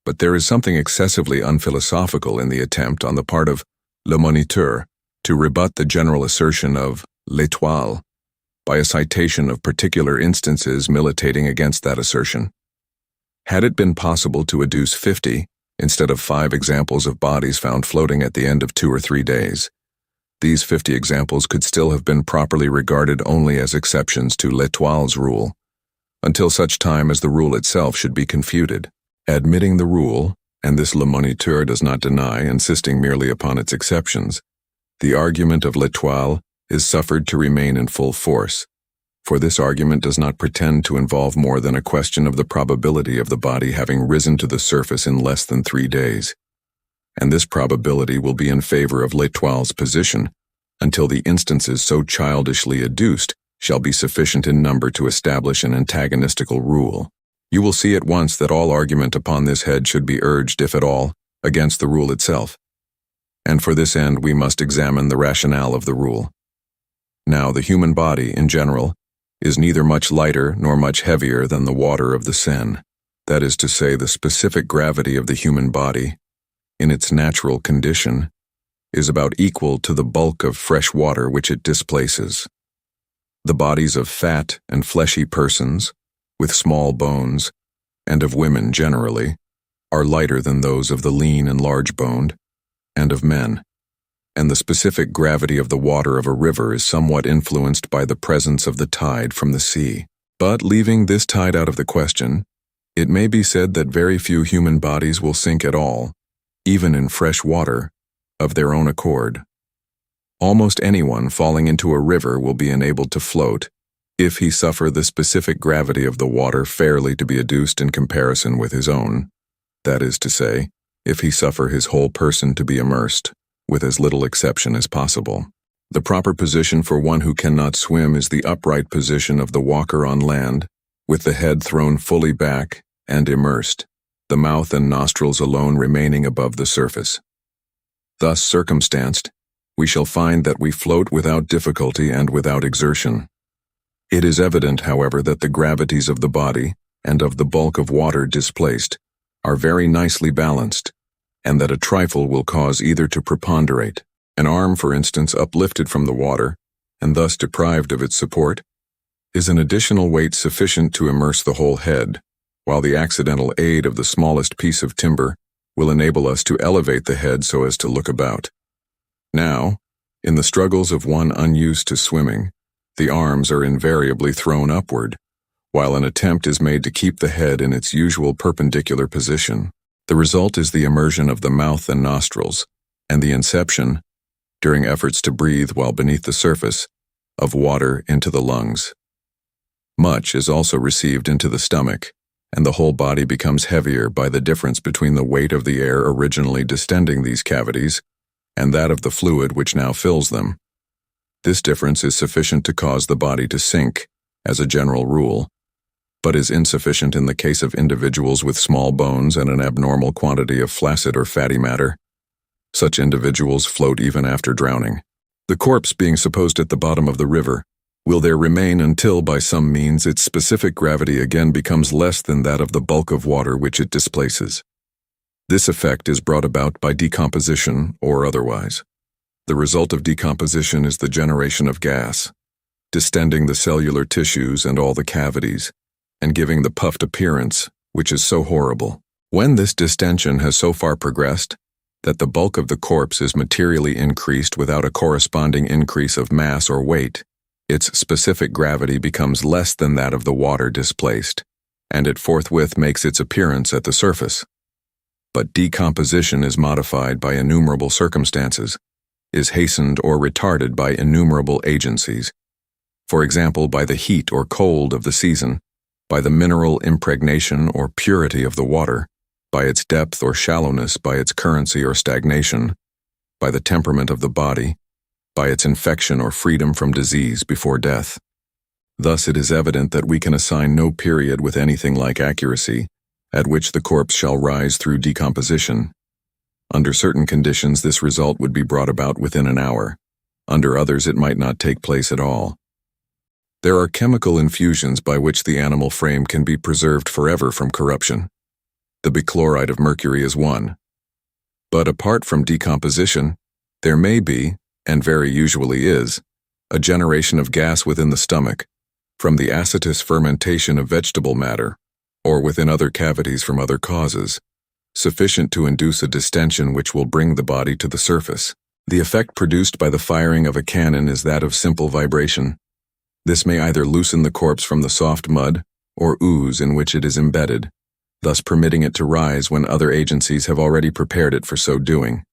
But there is something excessively unphilosophical in the attempt on the part of Le Moniteur to rebut the general assertion of L'Etoile by a citation of particular instances militating against that assertion. Had it been possible to adduce 50, instead of 5 examples of bodies found floating at the end of 2 or 3 days, these 50 examples could still have been properly regarded only as exceptions to L'Etoile's rule, until such time as the rule itself should be confuted. Admitting the rule, and this Le Moniteur does not deny, insisting merely upon its exceptions, the argument of L'Etoile is suffered to remain in full force, for this argument does not pretend to involve more than a question of the probability of the body having risen to the surface in less than 3 days, and this probability will be in favor of L'Etoile's position until the instances so childishly adduced shall be sufficient in number to establish an antagonistical rule. You will see at once that all argument upon this head should be urged, if at all, against the rule itself, and for this end we must examine the rationale of the rule. Now, the human body, in general, is neither much lighter nor much heavier than the water of the Seine, that is to say, the specific gravity of the human body, in its natural condition, is about equal to the bulk of fresh water which it displaces. The bodies of fat and fleshy persons, with small bones, and of women generally, are lighter than those of the lean and large-boned, and of men, and the specific gravity of the water of a river is somewhat influenced by the presence of the tide from the sea. But leaving this tide out of the question, it may be said that very few human bodies will sink at all, even in fresh water, of their own accord. Almost anyone falling into a river will be enabled to float, if he suffer the specific gravity of the water fairly to be adduced in comparison with his own, that is to say, if he suffer his whole person to be immersed, with as little exception as possible. The proper position for one who cannot swim is the upright position of the walker on land, with the head thrown fully back and immersed, the mouth and nostrils alone remaining above the surface. Thus circumstanced, we shall find that we float without difficulty and without exertion. It is evident, however, that the gravities of the body and of the bulk of water displaced are very nicely balanced, and that a trifle will cause either to preponderate. An arm, for instance, uplifted from the water, and thus deprived of its support, is an additional weight sufficient to immerse the whole head, while the accidental aid of the smallest piece of timber will enable us to elevate the head so as to look about. Now, in the struggles of one unused to swimming, the arms are invariably thrown upward, while an attempt is made to keep the head in its usual perpendicular position. The result is the immersion of the mouth and nostrils, and the inception, during efforts to breathe while beneath the surface, of water into the lungs. Much is also received into the stomach, and the whole body becomes heavier by the difference between the weight of the air originally distending these cavities and that of the fluid which now fills them. This difference is sufficient to cause the body to sink, as a general rule, but is insufficient in the case of individuals with small bones and an abnormal quantity of flaccid or fatty matter. Such individuals float even after drowning. The corpse being supposed at the bottom of the river will there remain until by some means its specific gravity again becomes less than that of the bulk of water which it displaces. This effect is brought about by decomposition or otherwise. The result of decomposition is the generation of gas, distending the cellular tissues and all the cavities, and giving the puffed appearance, which is so horrible. When this distension has so far progressed that the bulk of the corpse is materially increased without a corresponding increase of mass or weight, its specific gravity becomes less than that of the water displaced, and it forthwith makes its appearance at the surface. But decomposition is modified by innumerable circumstances, is hastened or retarded by innumerable agencies, for example by the heat or cold of the season, by the mineral impregnation or purity of the water, by its depth or shallowness, by its currency or stagnation, by the temperament of the body, by its infection or freedom from disease before death. Thus it is evident that we can assign no period with anything like accuracy at which the corpse shall rise through decomposition. Under certain conditions this result would be brought about within an hour. Under others it might not take place at all. There are chemical infusions by which the animal frame can be preserved forever from corruption. The bichloride of mercury is one. But apart from decomposition, there may be, and very usually is, a generation of gas within the stomach, from the acetous fermentation of vegetable matter, or within other cavities from other causes, sufficient to induce a distension which will bring the body to the surface. The effect produced by the firing of a cannon is that of simple vibration. This may either loosen the corpse from the soft mud or ooze in which it is embedded, thus permitting it to rise when other agencies have already prepared it for so doing,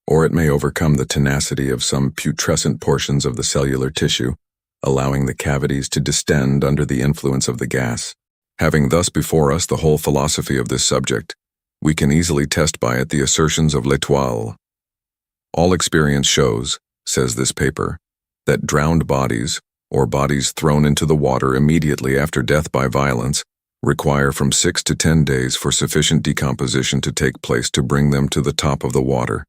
or it may overcome the tenacity of some putrescent portions of the cellular tissue, allowing the cavities to distend under the influence of the gas. Having thus before us the whole philosophy of this subject, we can easily test by it the assertions of L'Etoile. All experience shows, says this paper, that drowned bodies, or bodies thrown into the water immediately after death by violence, require from 6 to 10 days for sufficient decomposition to take place to bring them to the top of the water.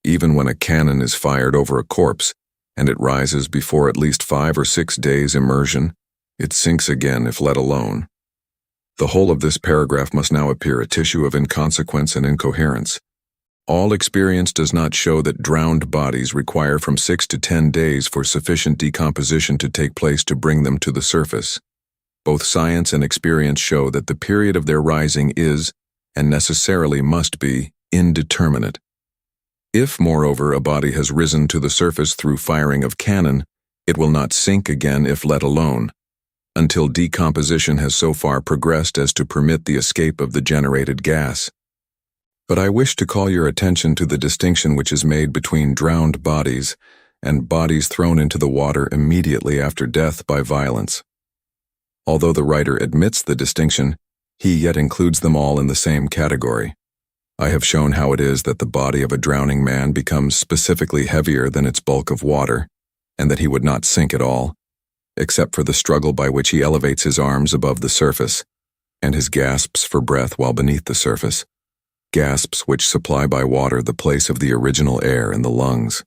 Even when a cannon is fired over a corpse, and it rises before at least 5 or 6 days' immersion, it sinks again if let alone. The whole of this paragraph must now appear a tissue of inconsequence and incoherence. All experience does not show that drowned bodies require from 6 to 10 days for sufficient decomposition to take place to bring them to the surface. Both science and experience show that the period of their rising is, and necessarily must be, indeterminate. If, moreover, a body has risen to the surface through firing of cannon, it will not sink again if let alone, until decomposition has so far progressed as to permit the escape of the generated gas. But I wish to call your attention to the distinction which is made between drowned bodies and bodies thrown into the water immediately after death by violence. Although the writer admits the distinction, he yet includes them all in the same category. I have shown how it is that the body of a drowning man becomes specifically heavier than its bulk of water, and that he would not sink at all, except for the struggle by which he elevates his arms above the surface, and his gasps for breath while beneath the surface, gasps which supply by water the place of the original air in the lungs.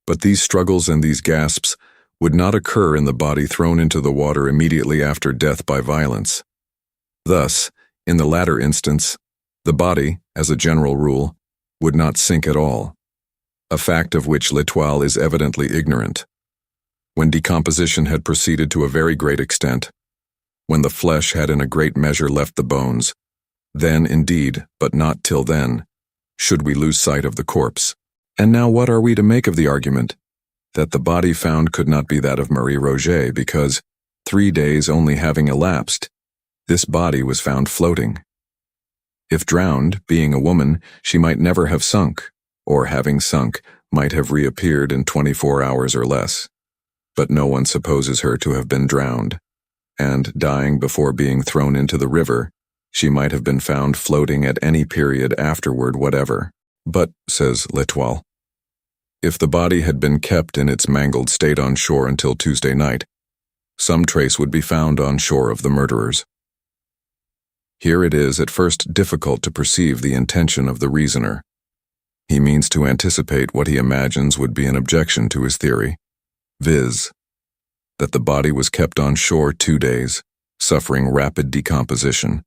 But these struggles and these gasps would not occur in the body thrown into the water immediately after death by violence. Thus, in the latter instance, the body, as a general rule, would not sink at all, a fact of which L'Etoile is evidently ignorant. When decomposition had proceeded to a very great extent, when the flesh had in a great measure left the bones, then indeed, but not till then, should we lose sight of the corpse. And now what are we to make of the argument that the body found could not be that of Marie Roget because, 3 days only having elapsed, this body was found floating? If drowned, being a woman, she might never have sunk, or having sunk, might have reappeared in 24 hours or less. But no one supposes her to have been drowned, and, dying before being thrown into the river, she might have been found floating at any period afterward whatever. But, says L'Etoile, if the body had been kept in its mangled state on shore until Tuesday night, some trace would be found on shore of the murderers. Here it is at first difficult to perceive the intention of the reasoner. He means to anticipate what he imagines would be an objection to his theory, viz., that the body was kept on shore 2 days, suffering rapid decomposition,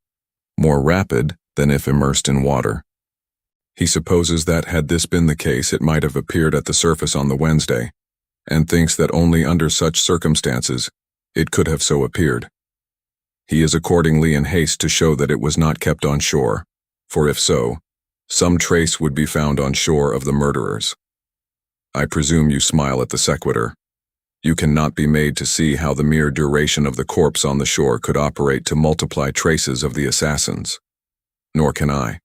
more rapid than if immersed in water. He supposes that had this been the case, it might have appeared at the surface on the Wednesday, and thinks that only under such circumstances it could have so appeared. He is accordingly in haste to show that it was not kept on shore, for if so, some trace would be found on shore of the murderers. I presume you smile at the sequitur. You cannot be made to see how the mere duration of the corpse on the shore could operate to multiply traces of the assassins. Nor can I.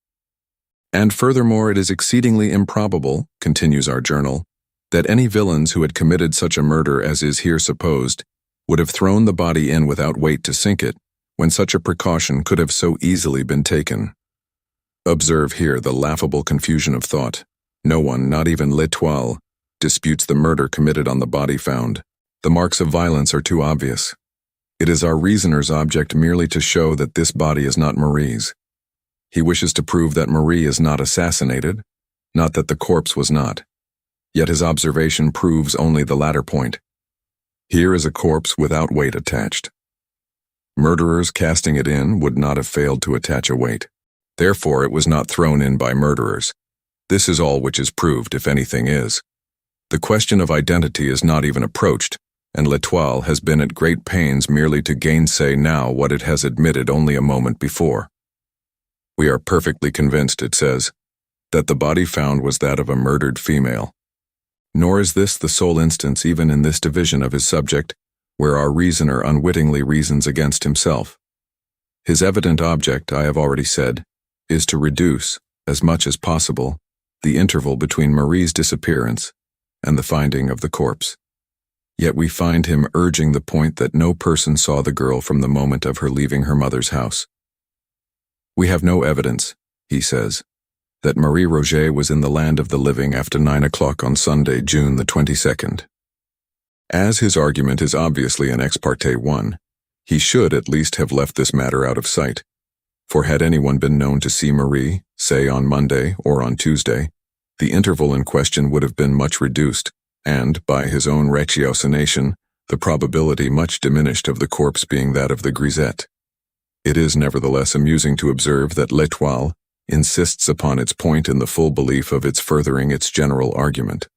And furthermore, it is exceedingly improbable, continues our journal, that any villains who had committed such a murder as is here supposed would have thrown the body in without weight to sink it, when such a precaution could have so easily been taken. Observe here the laughable confusion of thought. No one, not even L'Etoile, disputes the murder committed on the body found. The marks of violence are too obvious. It is our reasoner's object merely to show that this body is not Marie's. He wishes to prove that Marie is not assassinated, not that the corpse was not. Yet his observation proves only the latter point. Here is a corpse without weight attached. Murderers casting it in would not have failed to attach a weight. Therefore, it was not thrown in by murderers. This is all which is proved, if anything is. The question of identity is not even approached, and L'Etoile has been at great pains merely to gainsay now what it has admitted only a moment before. We are perfectly convinced, it says, that the body found was that of a murdered female. Nor is this the sole instance, even in this division of his subject, where our reasoner unwittingly reasons against himself. His evident object, I have already said, is to reduce, as much as possible, the interval between Marie's disappearance and the finding of the corpse. Yet we find him urging the point that no person saw the girl from the moment of her leaving her mother's house. We have no evidence, he says, that Marie Roget was in the land of the living after 9 o'clock on Sunday, June the 22nd. As his argument is obviously an ex parte one, he should at least have left this matter out of sight, for had anyone been known to see Marie, say on Monday or on Tuesday, the interval in question would have been much reduced, and, by his own ratiocination, the probability much diminished of the corpse being that of the grisette. It is nevertheless amusing to observe that L'Etoile insists upon its point in the full belief of its furthering its general argument.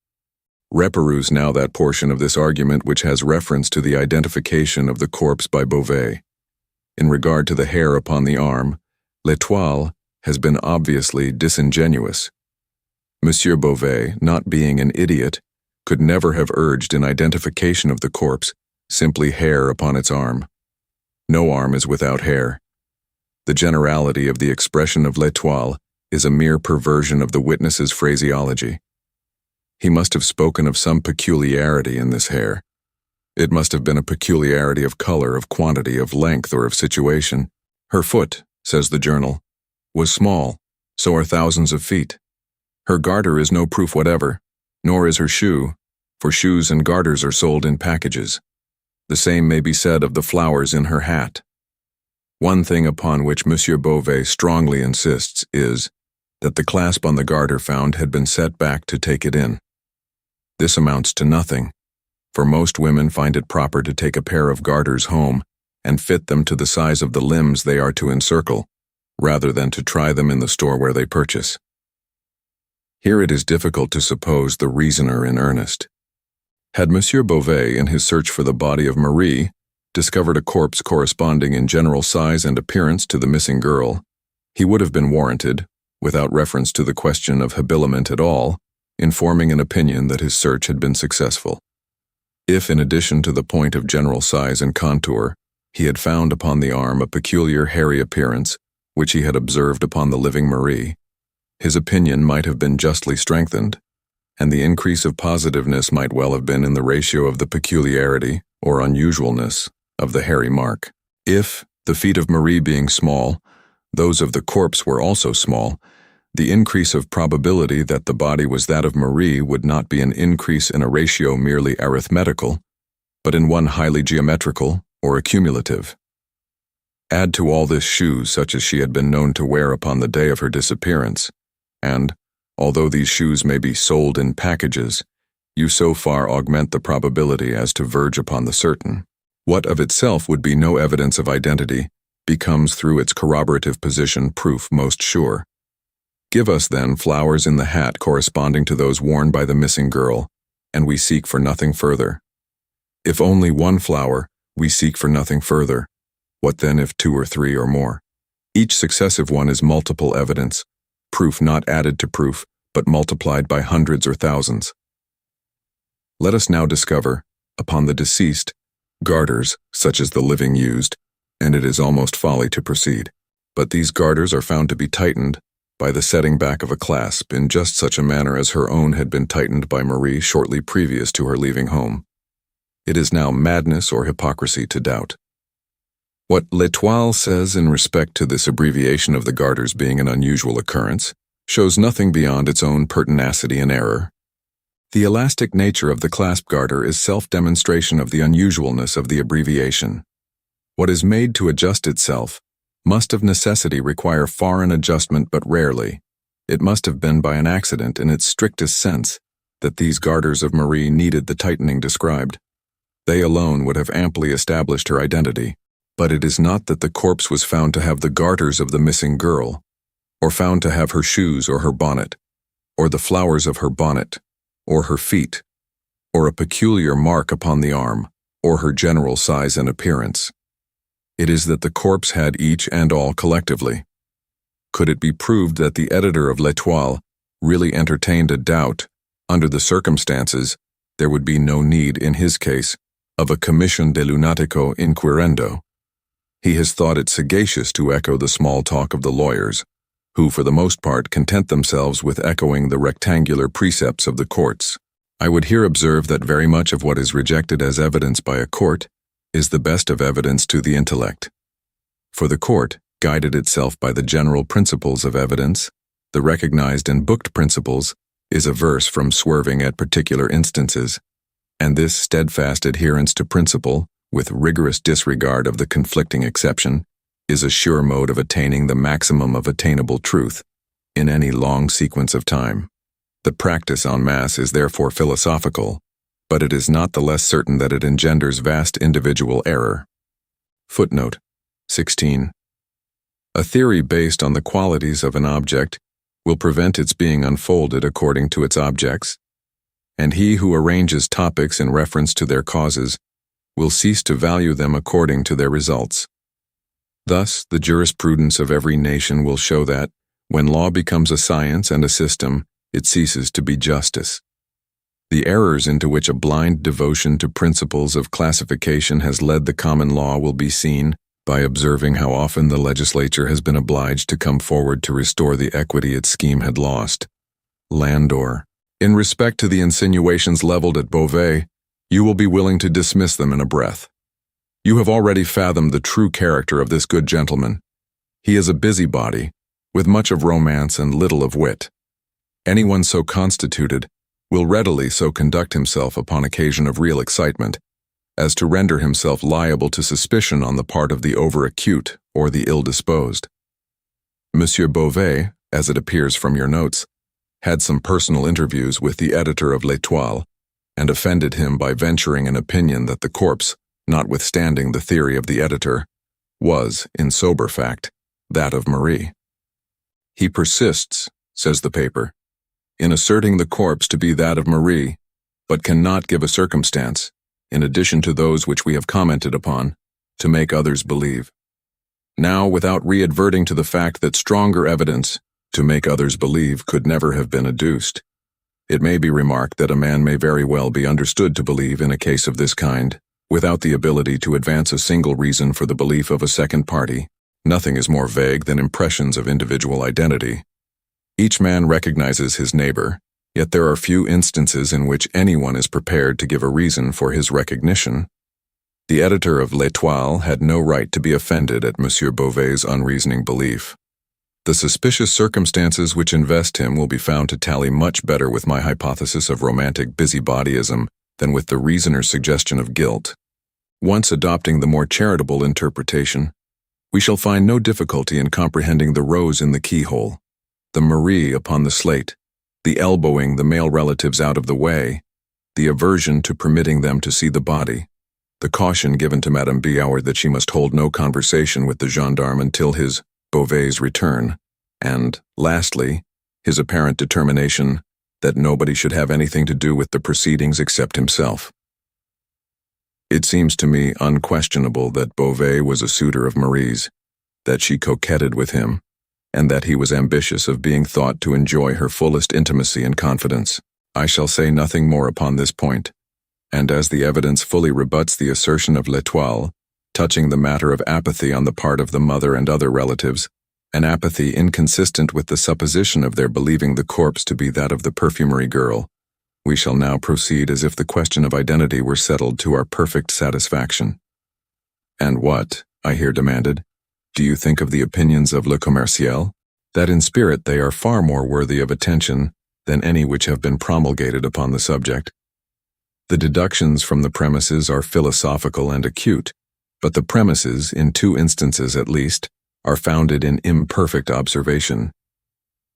Reperuse now that portion of this argument which has reference to the identification of the corpse by Beauvais. In regard to the hair upon the arm, L'Etoile has been obviously disingenuous. Monsieur Beauvais, not being an idiot, could never have urged an identification of the corpse, simply hair upon its arm. No arm is without hair. The generality of the expression of L'Etoile is a mere perversion of the witness's phraseology. He must have spoken of some peculiarity in this hair. It must have been a peculiarity of color, of quantity, of length, or of situation. Her foot, says the journal, was small, so are thousands of feet. Her garter is no proof whatever, nor is her shoe, for shoes and garters are sold in packages. The same may be said of the flowers in her hat. One thing upon which Monsieur Beauvais strongly insists is that the clasp on the garter found had been set back to take it in. This amounts to nothing, for most women find it proper to take a pair of garters home and fit them to the size of the limbs they are to encircle, rather than to try them in the store where they purchase. Here it is difficult to suppose the reasoner in earnest. Had Monsieur Beauvais, in his search for the body of Marie, discovered a corpse corresponding in general size and appearance to the missing girl, he would have been warranted, without reference to the question of habiliment at all, in forming an opinion that his search had been successful. If, in addition to the point of general size and contour, he had found upon the arm a peculiar hairy appearance, which he had observed upon the living Marie, his opinion might have been justly strengthened, and the increase of positiveness might well have been in the ratio of the peculiarity, or unusualness, of the hairy mark. If, the feet of Marie being small, those of the corpse were also small, the increase of probability that the body was that of Marie would not be an increase in a ratio merely arithmetical, but in one highly geometrical or accumulative. Add to all this shoes such as she had been known to wear upon the day of her disappearance, and, although these shoes may be sold in packages, you so far augment the probability as to verge upon the certain. What of itself would be no evidence of identity becomes through its corroborative position proof most sure. Give us then flowers in the hat corresponding to those worn by the missing girl, and we seek for nothing further. If only one flower, we seek for nothing further. What then if 2 or 3 or more? Each successive one is multiple evidence, proof not added to proof, but multiplied by hundreds or thousands. Let us now discover, upon the deceased, garters such as the living used, and it is almost folly to proceed. But these garters are found to be tightened by the setting back of a clasp in just such a manner as her own had been tightened by Marie shortly previous to her leaving home. It is now madness or hypocrisy to doubt. What L'Étoile says in respect to this abbreviation of the garters being an unusual occurrence shows nothing beyond its own pertinacity and error. The elastic nature of the clasp garter is self-demonstration of the unusualness of the abbreviation. What is made to adjust itself must of necessity require foreign adjustment but rarely. It must have been by an accident in its strictest sense that these garters of Marie needed the tightening described. They alone would have amply established her identity. But it is not that the corpse was found to have the garters of the missing girl, or found to have her shoes or her bonnet, or the flowers of her bonnet, or her feet, or a peculiar mark upon the arm, or her general size and appearance. It is that the corpse had each and all collectively. Could it be proved that the editor of L'Étoile really entertained a doubt, under the circumstances, there would be no need, in his case, of a commission de lunatico inquirendo. He has thought it sagacious to echo the small talk of the lawyers, who for the most part content themselves with echoing the rectangular precepts of the courts. I would here observe that very much of what is rejected as evidence by a court is the best of evidence to the intellect. For the court, guided itself by the general principles of evidence, the recognized and booked principles, is averse from swerving at particular instances, and this steadfast adherence to principle, with rigorous disregard of the conflicting exception, is a sure mode of attaining the maximum of attainable truth in any long sequence of time. The practice en masse is therefore philosophical, but it is not the less certain that it engenders vast individual error. Footnote 16. A theory based on the qualities of an object will prevent its being unfolded according to its objects, and he who arranges topics in reference to their causes will cease to value them according to their results. Thus, the jurisprudence of every nation will show that, when law becomes a science and a system, it ceases to be justice. The errors into which a blind devotion to principles of classification has led the common law will be seen by observing how often the legislature has been obliged to come forward to restore the equity its scheme had lost. Landor. In respect to the insinuations leveled at Beauvais, you will be willing to dismiss them in a breath. You have already fathomed the true character of this good gentleman. He is a busybody, with much of romance and little of wit. Anyone so constituted will readily so conduct himself upon occasion of real excitement, as to render himself liable to suspicion on the part of the over-acute or the ill-disposed. Monsieur Beauvais, as it appears from your notes, had some personal interviews with the editor of L'Étoile, and offended him by venturing an opinion that the corpse, notwithstanding the theory of the editor, was, in sober fact, that of Marie. He persists, says the paper, in asserting the corpse to be that of Marie, but cannot give a circumstance, in addition to those which we have commented upon, to make others believe. Now, without re-adverting to the fact that stronger evidence to make others believe could never have been adduced, it may be remarked that a man may very well be understood to believe in a case of this kind, without the ability to advance a single reason for the belief of a second party. Nothing is more vague than impressions of individual identity. Each man recognizes his neighbor, yet there are few instances in which anyone is prepared to give a reason for his recognition. The editor of L'Étoile had no right to be offended at Monsieur Beauvais's unreasoning belief. The suspicious circumstances which invest him will be found to tally much better with my hypothesis of romantic busybodyism than with the reasoner's suggestion of guilt. Once adopting the more charitable interpretation, We shall find no difficulty in comprehending the rose in the keyhole, the Marie upon the slate, the elbowing the male relatives out of the way, the aversion to permitting them to see the body, the caution given to Madame Biauer that she must hold no conversation with the gendarme until his Beauvais' return, and, lastly, his apparent determination that nobody should have anything to do with the proceedings except himself. It seems to me unquestionable that Beauvais was a suitor of Marie's, that she coquetted with him, and that he was ambitious of being thought to enjoy her fullest intimacy and confidence. I shall say nothing more upon this point, and as the evidence fully rebuts the assertion of L'Etoile, touching the matter of apathy on the part of the mother and other relatives, an apathy inconsistent with the supposition of their believing the corpse to be that of the perfumery girl, we shall now proceed as if the question of identity were settled to our perfect satisfaction. And what, I here demanded, do you think of the opinions of Le Commerciel? That in spirit they are far more worthy of attention than any which have been promulgated upon the subject. The deductions from the premises are philosophical and acute, but the premises, in 2 instances at least, are founded in imperfect observation.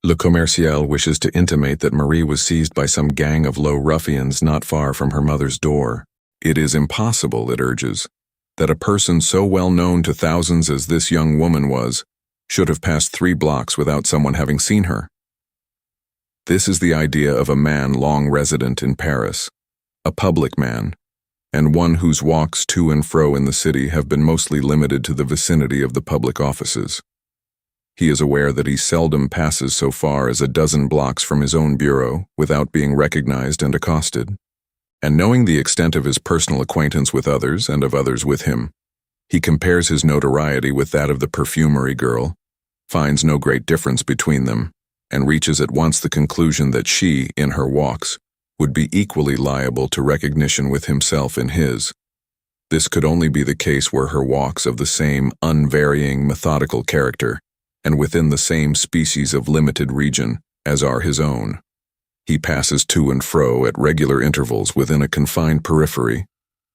Le Commerciel wishes to intimate that Marie was seized by some gang of low ruffians not far from her mother's door. It is impossible, it urges, that a person so well known to thousands as this young woman was, should have passed 3 blocks without someone having seen her. This is the idea of a man long resident in Paris, a public man, and one whose walks to and fro in the city have been mostly limited to the vicinity of the public offices. He is aware that he seldom passes so far as a dozen blocks from his own bureau without being recognized and accosted. And knowing the extent of his personal acquaintance with others and of others with him, he compares his notoriety with that of the perfumery girl, finds no great difference between them, and reaches at once the conclusion that she, in her walks, would be equally liable to recognition with himself in his. This could only be the case were her walks of the same unvarying, methodical character, and within the same species of limited region as are his own. He passes to and fro at regular intervals within a confined periphery,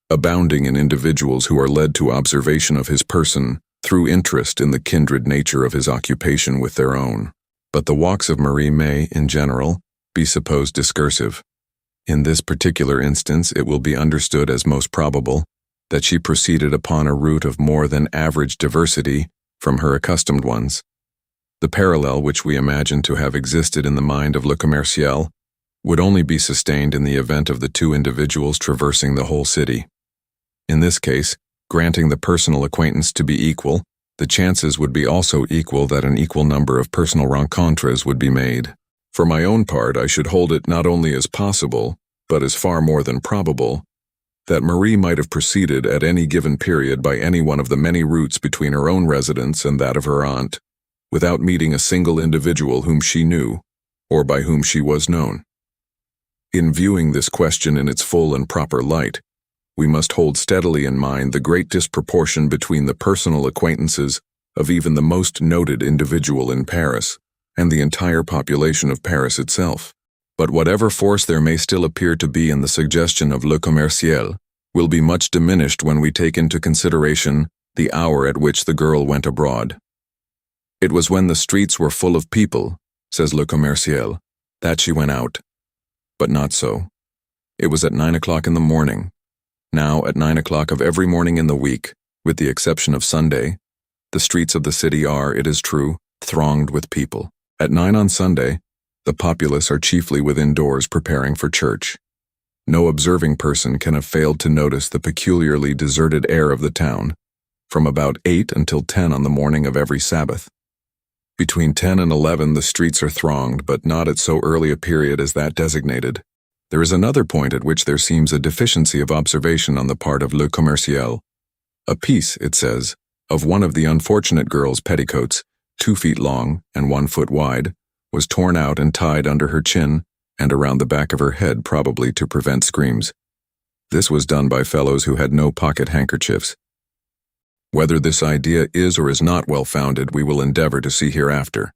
abounding in individuals who are led to observation of his person through interest in the kindred nature of his occupation with their own. But the walks of Marie may, in general, be supposed discursive. In this particular instance, it will be understood as most probable that she proceeded upon a route of more than average diversity from her accustomed ones. The parallel which we imagine to have existed in the mind of Le Commerciel would only be sustained in the event of the 2 individuals traversing the whole city. In this case, granting the personal acquaintance to be equal, the chances would be also equal that an equal number of personal rencontres would be made. For my own part, I should hold it not only as possible, but as far more than probable, that Marie might have proceeded at any given period by any one of the many routes between her own residence and that of her aunt, without meeting a single individual whom she knew, or by whom she was known. In viewing this question in its full and proper light, we must hold steadily in mind the great disproportion between the personal acquaintances of even the most noted individual in Paris and the entire population of Paris itself. But whatever force there may still appear to be in the suggestion of Le Commerciel will be much diminished when we take into consideration the hour at which the girl went abroad. It was when the streets were full of people, says Le Commerciel, that she went out. But not so. It was at 9 o'clock in the morning. Now, at 9 o'clock of every morning in the week, with the exception of Sunday, the streets of the city are, it is true, thronged with people. At 9 on Sunday, the populace are chiefly within doors preparing for church. No observing person can have failed to notice the peculiarly deserted air of the town, from about 8 until 10 on the morning of every Sabbath. Between 10 and 11 the streets are thronged, but not at so early a period as that designated. There is another point at which there seems a deficiency of observation on the part of Le Commerciel. A piece, it says, of one of the unfortunate girl's petticoats, 2 feet long and 1 foot wide, was torn out and tied under her chin and around the back of her head, probably to prevent screams. This was done by fellows who had no pocket handkerchiefs. Whether this idea is or is not well founded we will endeavor to see hereafter.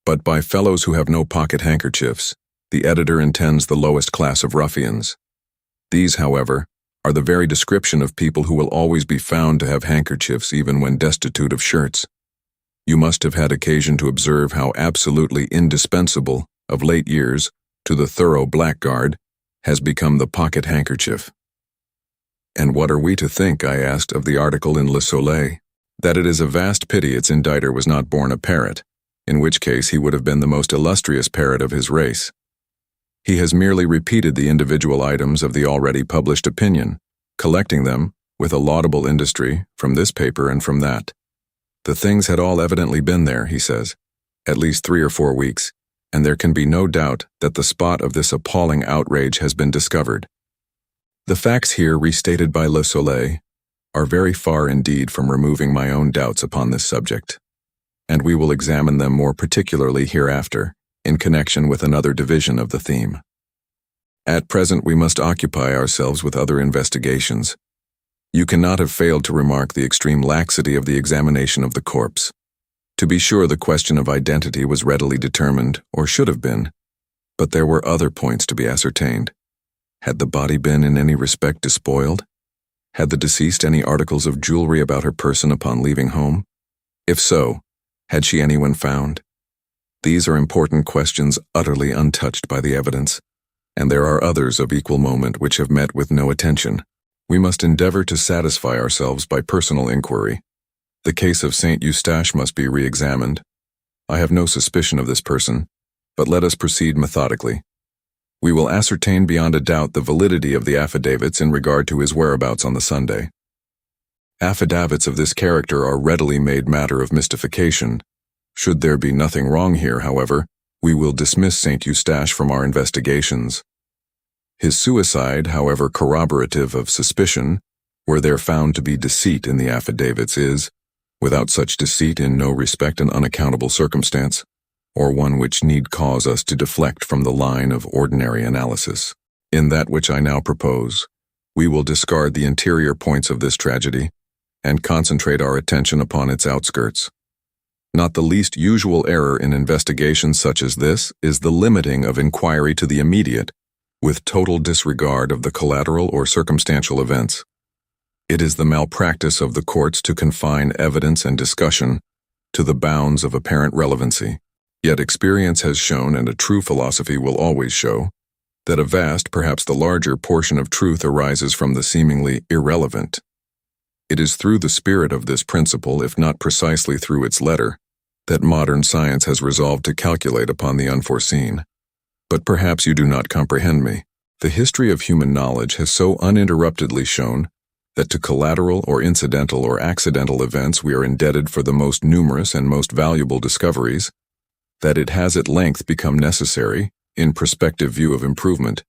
But by fellows who have no pocket handkerchiefs, the editor intends the lowest class of ruffians. These, however, are the very description of people who will always be found to have handkerchiefs even when destitute of shirts. You must have had occasion to observe how absolutely indispensable, of late years, to the thorough blackguard, has become the pocket handkerchief. And what are we to think, I asked, of the article in Le Soleil? That it is a vast pity its inditer was not born a parrot, in which case he would have been the most illustrious parrot of his race. He has merely repeated the individual items of the already published opinion, collecting them, with a laudable industry, from this paper and from that. The things had all evidently been there, he says, at least 3 or 4 weeks, and there can be no doubt that the spot of this appalling outrage has been discovered. The facts here restated by Le Soleil are very far indeed from removing my own doubts upon this subject, and we will examine them more particularly hereafter, in connection with another division of the theme. At present we must occupy ourselves with other investigations. You cannot have failed to remark the extreme laxity of the examination of the corpse. To be sure, the question of identity was readily determined, or should have been, but there were other points to be ascertained. Had the body been in any respect despoiled? Had the deceased any articles of jewelry about her person upon leaving home? If so, had she anyone found? These are important questions utterly untouched by the evidence, and there are others of equal moment which have met with no attention. We must endeavor to satisfy ourselves by personal inquiry. The case of Saint Eustache must be re-examined. I have no suspicion of this person, but let us proceed methodically. We will ascertain beyond a doubt the validity of the affidavits in regard to his whereabouts on the Sunday. Affidavits of this character are readily made matter of mystification. Should there be nothing wrong here, however, we will dismiss Saint Eustache from our investigations. His suicide, however corroborative of suspicion, were there found to be deceit in the affidavits, is, without such deceit, in no respect an unaccountable circumstance, or one which need cause us to deflect from the line of ordinary analysis. In that which I now propose, we will discard the interior points of this tragedy, and concentrate our attention upon its outskirts. Not the least usual error in investigations such as this is the limiting of inquiry to the immediate, with total disregard of the collateral or circumstantial events. It is the malpractice of the courts to confine evidence and discussion to the bounds of apparent relevancy. Yet experience has shown, and a true philosophy will always show, that a vast, perhaps the larger portion of truth arises from the seemingly irrelevant. It is through the spirit of this principle, if not precisely through its letter, that modern science has resolved to calculate upon the unforeseen. But perhaps you do not comprehend me. The history of human knowledge has so uninterruptedly shown that to collateral or incidental or accidental events we are indebted for the most numerous and most valuable discoveries, that it has at length become necessary, in prospective view of improvement,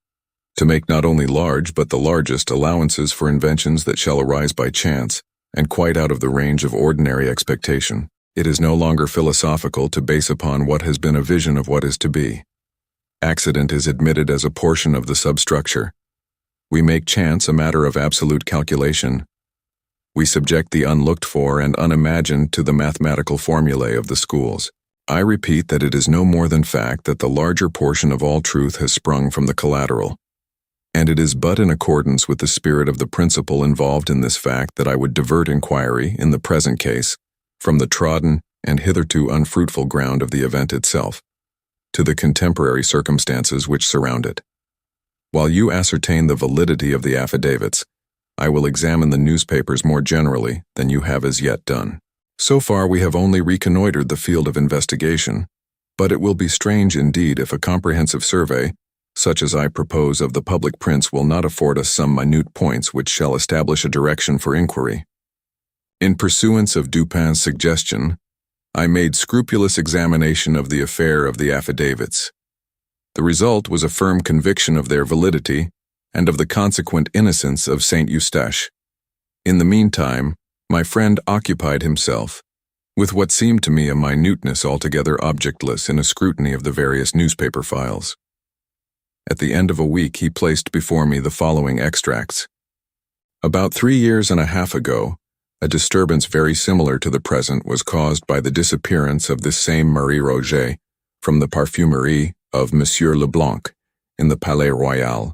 to make not only large but the largest allowances for inventions that shall arise by chance and quite out of the range of ordinary expectation. It is no longer philosophical to base upon what has been a vision of what is to be. Accident is admitted as a portion of the substructure. We make chance a matter of absolute calculation. We subject the unlooked for and unimagined to the mathematical formulae of the schools. I repeat that it is no more than fact that the larger portion of all truth has sprung from the collateral, and it is but in accordance with the spirit of the principle involved in this fact that I would divert inquiry, in the present case, from the trodden and hitherto unfruitful ground of the event itself, to the contemporary circumstances which surround it. While you ascertain the validity of the affidavits, I will examine the newspapers more generally than you have as yet done. So far we have only reconnoitered the field of investigation, but it will be strange indeed if a comprehensive survey, such as I propose of the public prints, will not afford us some minute points which shall establish a direction for inquiry. In pursuance of Dupin's suggestion, I made scrupulous examination of the affair of the affidavits. The result was a firm conviction of their validity and of the consequent innocence of Saint Eustache. In the meantime, my friend occupied himself with what seemed to me a minuteness altogether objectless in a scrutiny of the various newspaper files. At the end of a week he placed before me the following extracts. About 3 years and a half ago, a disturbance very similar to the present was caused by the disappearance of this same Marie Roget from the parfumerie of Monsieur Leblanc in the Palais Royal.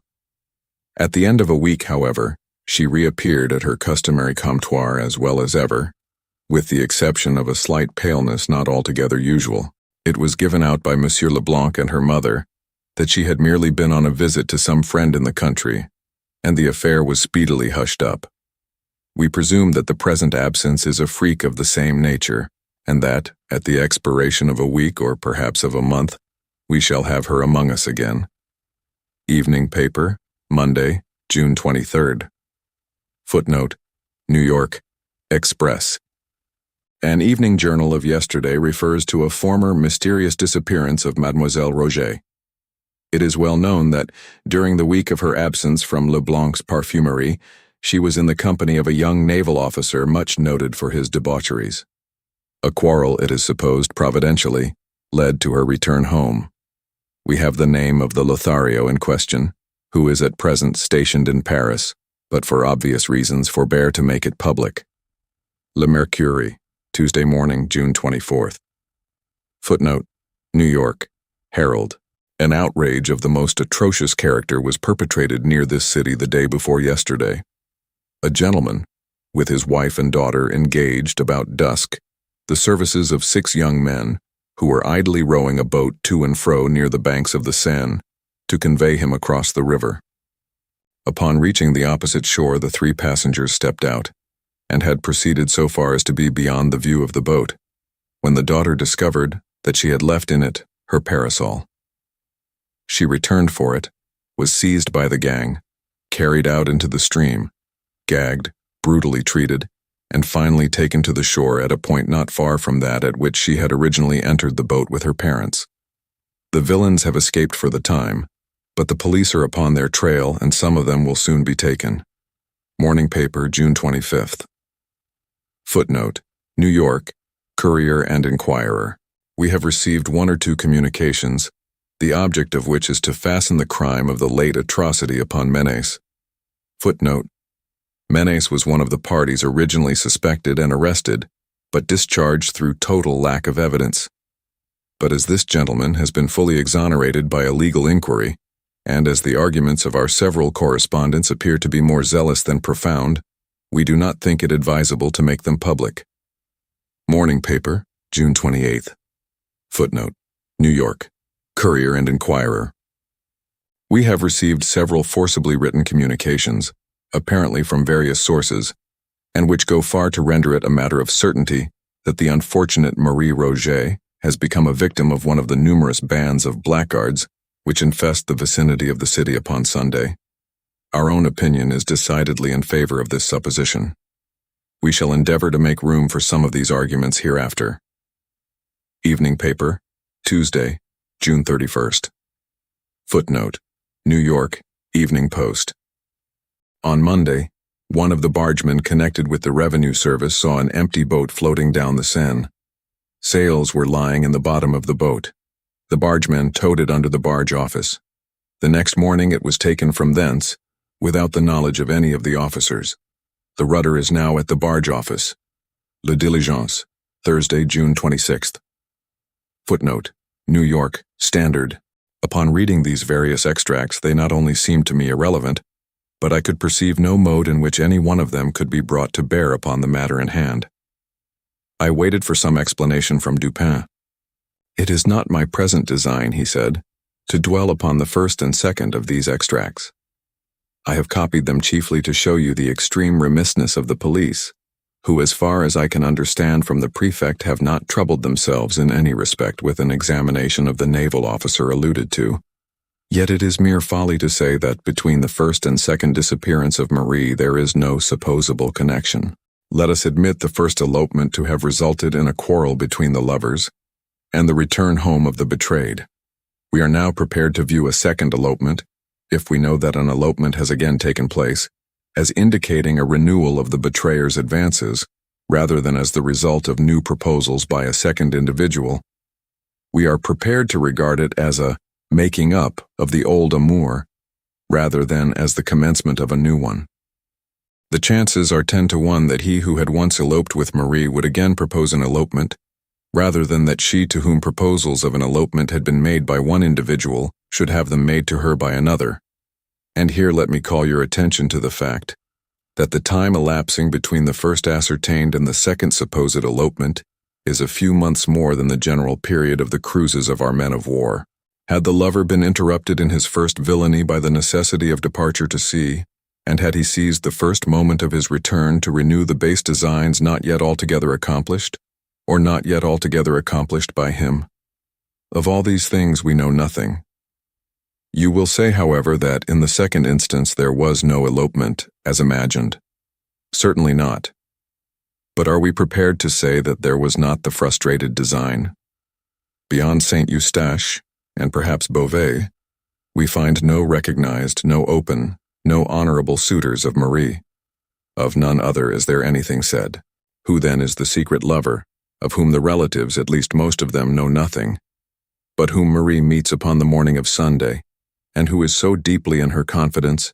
At the end of a week, however, She reappeared at her customary comptoir as well as ever, with the exception of a slight paleness not altogether usual. It was given out by Monsieur Leblanc and her mother that she had merely been on a visit to some friend in the country, and the affair was speedily hushed up. We presume that the present absence is a freak of the same nature, and that, at the expiration of a week or perhaps of a month, we shall have her among us again. Evening paper, Monday, June 23rd. Footnote, New York, Express. An evening journal of yesterday refers to a former mysterious disappearance of Mademoiselle Roget. It is well known that, during the week of her absence from Leblanc's parfumerie, she was in the company of a young naval officer much noted for his debaucheries. A quarrel, it is supposed providentially, led to her return home. We have the name of the Lothario in question, who is at present stationed in Paris, but for obvious reasons forbear to make it public. Le Mercury, Tuesday morning, June 24th. Footnote, New York, Herald. An outrage of the most atrocious character was perpetrated near this city the day before yesterday. A gentleman, with his wife and daughter, engaged about dusk the services of 6 young men who were idly rowing a boat to and fro near the banks of the Seine to convey him across the river. Upon reaching the opposite shore, the 3 passengers stepped out and had proceeded so far as to be beyond the view of the boat, when the daughter discovered that she had left in it her parasol. She returned for it, was seized by the gang, carried out into the stream, gagged, brutally treated, and finally taken to the shore at a point not far from that at which she had originally entered the boat with her parents. The villains have escaped for the time, but the police are upon their trail and some of them will soon be taken. Morning paper, June 25th. Footnote, New York, Courier and Inquirer. We have received 1 or 2 communications, the object of which is to fasten the crime of the late atrocity upon Menes. Footnote, Menes was one of the parties originally suspected and arrested, but discharged through total lack of evidence. But as this gentleman has been fully exonerated by a legal inquiry, and as the arguments of our several correspondents appear to be more zealous than profound, we do not think it advisable to make them public. Morning paper, June 28th. Footnote, New York, Courier and Inquirer. We have received several forcibly written communications, apparently from various sources, and which go far to render it a matter of certainty that the unfortunate Marie Roget has become a victim of one of the numerous bands of blackguards which infest the vicinity of the city upon Sunday. Our own opinion is decidedly in favor of this supposition. We shall endeavor to make room for some of these arguments hereafter. Evening paper, Tuesday, June 31st. Footnote, New York, Evening Post. On Monday, one of the bargemen connected with the revenue service saw an empty boat floating down the Seine. Sails were lying in the bottom of the boat. The bargemen towed it under the barge office. The next morning it was taken from thence, without the knowledge of any of the officers. The rudder is now at the barge office. Le Diligence, Thursday, June 26th. Footnote, New York, Standard. Upon reading these various extracts, they not only seemed to me irrelevant, but I could perceive no mode in which any one of them could be brought to bear upon the matter in hand. I waited for some explanation from Dupin. It is not my present design, he said, to dwell upon the first and second of these extracts. I have copied them chiefly to show you the extreme remissness of the police, who, as far as I can understand from the prefect, have not troubled themselves in any respect with an examination of the naval officer alluded to. Yet it is mere folly to say that between the first and second disappearance of Marie there is no supposable connection. Let us admit the first elopement to have resulted in a quarrel between the lovers, and the return home of the betrayed. We are now prepared to view a second elopement, if we know that an elopement has again taken place, as indicating a renewal of the betrayer's advances, rather than as the result of new proposals by a second individual. We are prepared to regard it as a making up of the old amour, rather than as the commencement of a new one. The chances are 10 to 1 that he who had once eloped with Marie would again propose an elopement, rather than that she to whom proposals of an elopement had been made by one individual should have them made to her by another. And here let me call your attention to the fact that the time elapsing between the first ascertained and the second supposed elopement is a few months more than the general period of the cruises of our men of war. Had the lover been interrupted in his first villainy by the necessity of departure to sea, and had he seized the first moment of his return to renew the base designs not yet altogether accomplished, or not yet altogether accomplished by him? Of all these things we know nothing. You will say, however, that in the second instance there was no elopement, as imagined. Certainly not. But are we prepared to say that there was not the frustrated design? Beyond Saint Eustache, and perhaps Beauvais, we find no recognized, no open, no honorable suitors of Marie. Of none other is there anything said. Who then is the secret lover, of whom the relatives, at least most of them, know nothing, but whom Marie meets upon the morning of Sunday, and who is so deeply in her confidence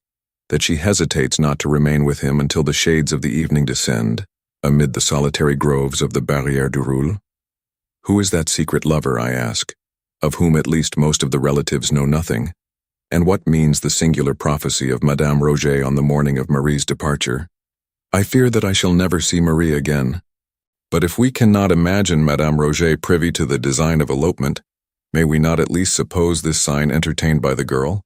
that she hesitates not to remain with him until the shades of the evening descend, amid the solitary groves of the Barrière du Roule? Who is that secret lover, I ask, of whom at least most of the relatives know nothing? And what means the singular prophecy of Madame Roget on the morning of Marie's departure? I fear that I shall never see Marie again. But if we cannot imagine Madame Roget privy to the design of elopement, may we not at least suppose this sign entertained by the girl?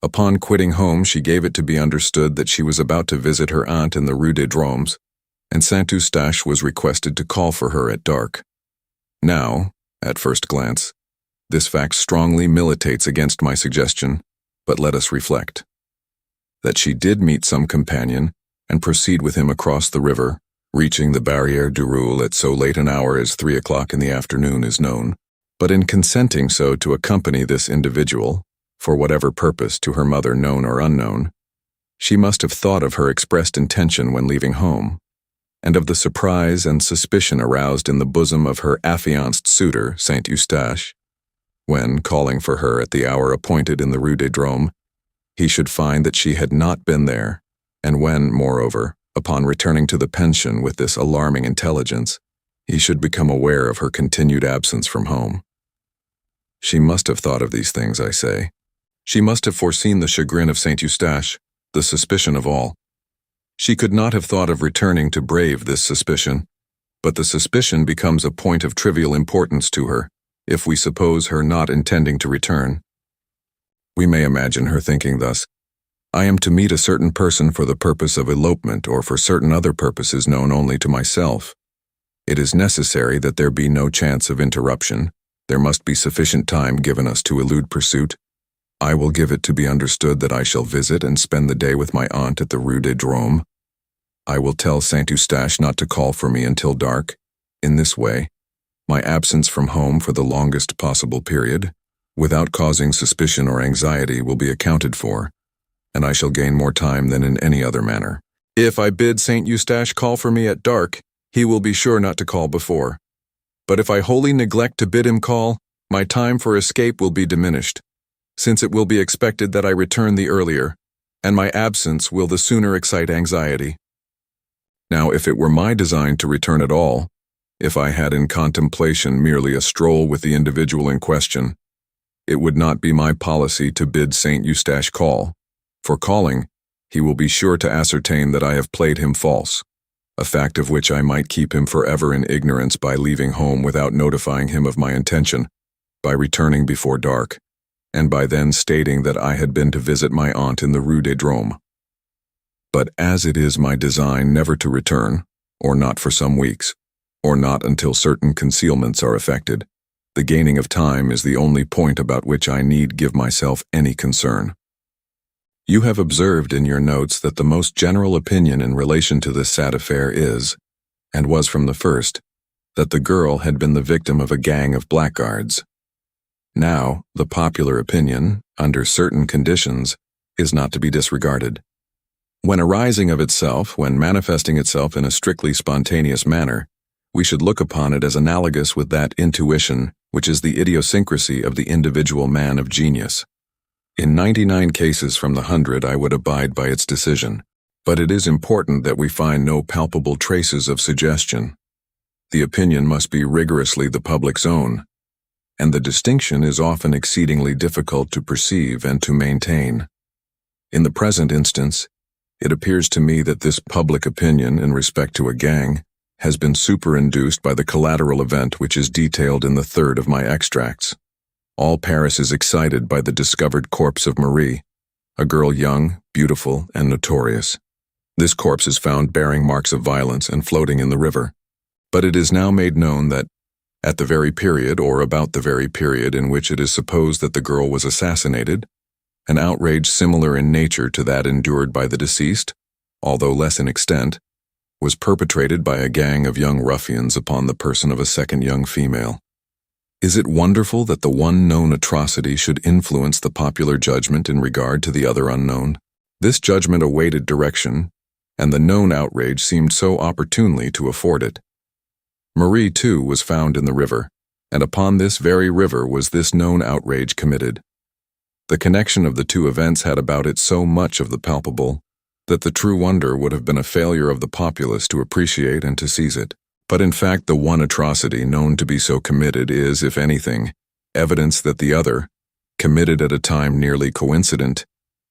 Upon quitting home, she gave it to be understood that she was about to visit her aunt in the Rue des Drômes, and Saint Eustache was requested to call for her at dark. Now, at first glance, this fact strongly militates against my suggestion, but let us reflect. That she did meet some companion and proceed with him across the river, reaching the Barrière du Roule at so late an hour as 3 o'clock in the afternoon is known, but in consenting so to accompany this individual, for whatever purpose to her mother known or unknown, she must have thought of her expressed intention when leaving home, and of the surprise and suspicion aroused in the bosom of her affianced suitor, Saint Eustache, when, calling for her at the hour appointed in the Rue des Drômes, he should find that she had not been there, and when, moreover, upon returning to the pension with this alarming intelligence, he should become aware of her continued absence from home. She must have thought of these things, I say. She must have foreseen the chagrin of Saint Eustache, the suspicion of all. She could not have thought of returning to brave this suspicion, but the suspicion becomes a point of trivial importance to her, if we suppose her not intending to return. We may imagine her thinking thus: I am to meet a certain person for the purpose of elopement or for certain other purposes known only to myself. It is necessary that there be no chance of interruption. There must be sufficient time given us to elude pursuit. I will give it to be understood that I shall visit and spend the day with my aunt at the Rue des Drômes. I will tell Saint Eustache not to call for me until dark. In this way, my absence from home for the longest possible period, without causing suspicion or anxiety, will be accounted for, and I shall gain more time than in any other manner. If I bid Saint Eustache call for me at dark, he will be sure not to call before. But if I wholly neglect to bid him call, my time for escape will be diminished, since it will be expected that I return the earlier, and my absence will the sooner excite anxiety. Now, if it were my design to return at all, if I had in contemplation merely a stroll with the individual in question, it would not be my policy to bid Saint Eustache call. For calling, he will be sure to ascertain that I have played him false, a fact of which I might keep him forever in ignorance by leaving home without notifying him of my intention, by returning before dark, and by then stating that I had been to visit my aunt in the Rue des Drômes. But as it is my design never to return, or not for some weeks, or not until certain concealments are effected, the gaining of time is the only point about which I need give myself any concern. You have observed in your notes that the most general opinion in relation to this sad affair is, and was from the first, that the girl had been the victim of a gang of blackguards. Now, the popular opinion, under certain conditions, is not to be disregarded. When arising of itself, when manifesting itself in a strictly spontaneous manner, we should look upon it as analogous with that intuition which is the idiosyncrasy of the individual man of genius. In 99 cases from the 100 I would abide by its decision, but it is important that we find no palpable traces of suggestion. The opinion must be rigorously the public's own, and the distinction is often exceedingly difficult to perceive and to maintain. In the present instance, It appears to me that this public opinion in respect to a gang has been superinduced by the collateral event which is detailed in the third of my extracts. All Paris is excited by the discovered corpse of Marie, a girl young, beautiful, and notorious. This corpse is found bearing marks of violence and floating in the river. But it is now made known that, at the very period or about the very period in which it is supposed that the girl was assassinated, an outrage similar in nature to that endured by the deceased, although less in extent, was perpetrated by a gang of young ruffians upon the person of a second young female. Is it wonderful that the one known atrocity should influence the popular judgment in regard to the other unknown? This judgment awaited direction, and the known outrage seemed so opportunely to afford it. Marie, too, was found in the river, and upon this very river was this known outrage committed. The connection of the two events had about it so much of the palpable that the true wonder would have been a failure of the populace to appreciate and to seize it. But in fact the one atrocity known to be so committed is, if anything, evidence that the other, committed at a time nearly coincident,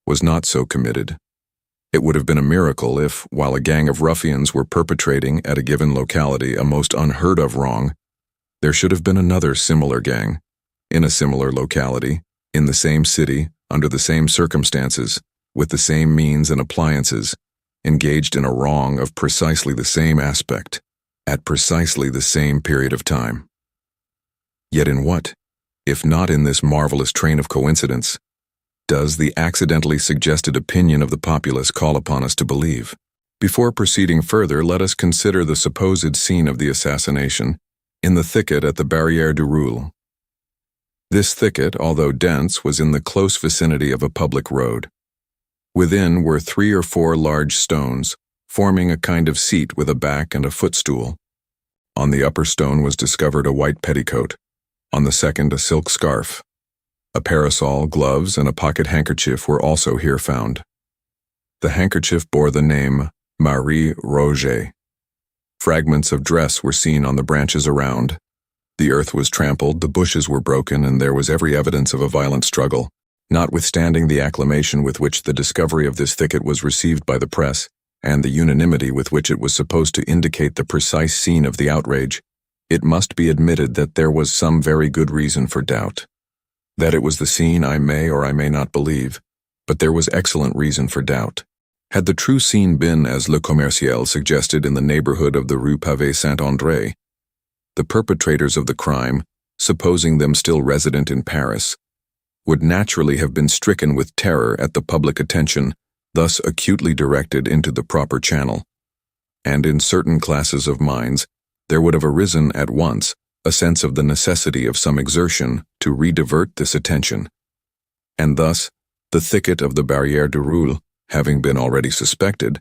was not so committed. It would have been a miracle if, while a gang of ruffians were perpetrating at a given locality a most unheard-of wrong, there should have been another similar gang, in a similar locality, in the same city, under the same circumstances, with the same means and appliances, engaged in a wrong of precisely the same aspect, at precisely the same period of time. Yet in what, if not in this marvelous train of coincidence, does the accidentally suggested opinion of the populace call upon us to believe? Before proceeding further, let us consider the supposed scene of the assassination in the thicket at the Barrière du Roule. This thicket, although dense, was in the close vicinity of a public road. Within were 3 or 4 large stones, forming a kind of seat with a back and a footstool. On the upper stone was discovered a white petticoat, on the second a silk scarf. A parasol, gloves, and a pocket handkerchief were also here found. The handkerchief bore the name Marie Roget. Fragments of dress were seen on the branches around. The earth was trampled, the bushes were broken, and there was every evidence of a violent struggle. Notwithstanding the acclamation with which the discovery of this thicket was received by the press, and the unanimity with which it was supposed to indicate the precise scene of the outrage, it must be admitted that there was some very good reason for doubt. That it was the scene I may or I may not believe, but there was excellent reason for doubt. Had the true scene been, as Le Commerciel suggested, in the neighborhood of the Rue Pavée Saint-André, the perpetrators of the crime, supposing them still resident in Paris, would naturally have been stricken with terror at the public attention thus acutely directed into the proper channel, and in certain classes of minds there would have arisen at once a sense of the necessity of some exertion to redivert this attention, and thus, the thicket of the Barrière du Roule having been already suspected,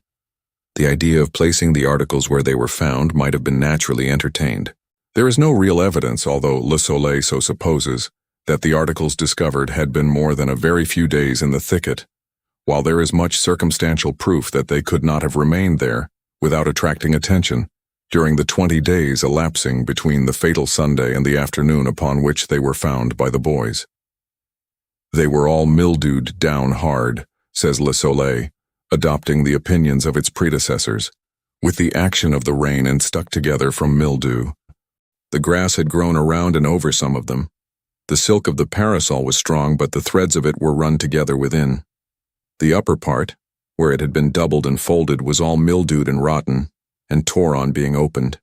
the idea of placing the articles where they were found might have been naturally entertained. There is no real evidence, although Le Soleil so supposes, that the articles discovered had been more than a very few days in the thicket, while there is much circumstantial proof that they could not have remained there, without attracting attention, during the 20 days elapsing between the fatal Sunday and the afternoon upon which they were found by the boys. They were all mildewed down hard, says Le Soleil, adopting the opinions of its predecessors, with the action of the rain and stuck together from mildew. The grass had grown around and over some of them. The silk of the parasol was strong, but the threads of it were run together within. The upper part, where it had been doubled and folded, was all mildewed and rotten, and tore on being opened.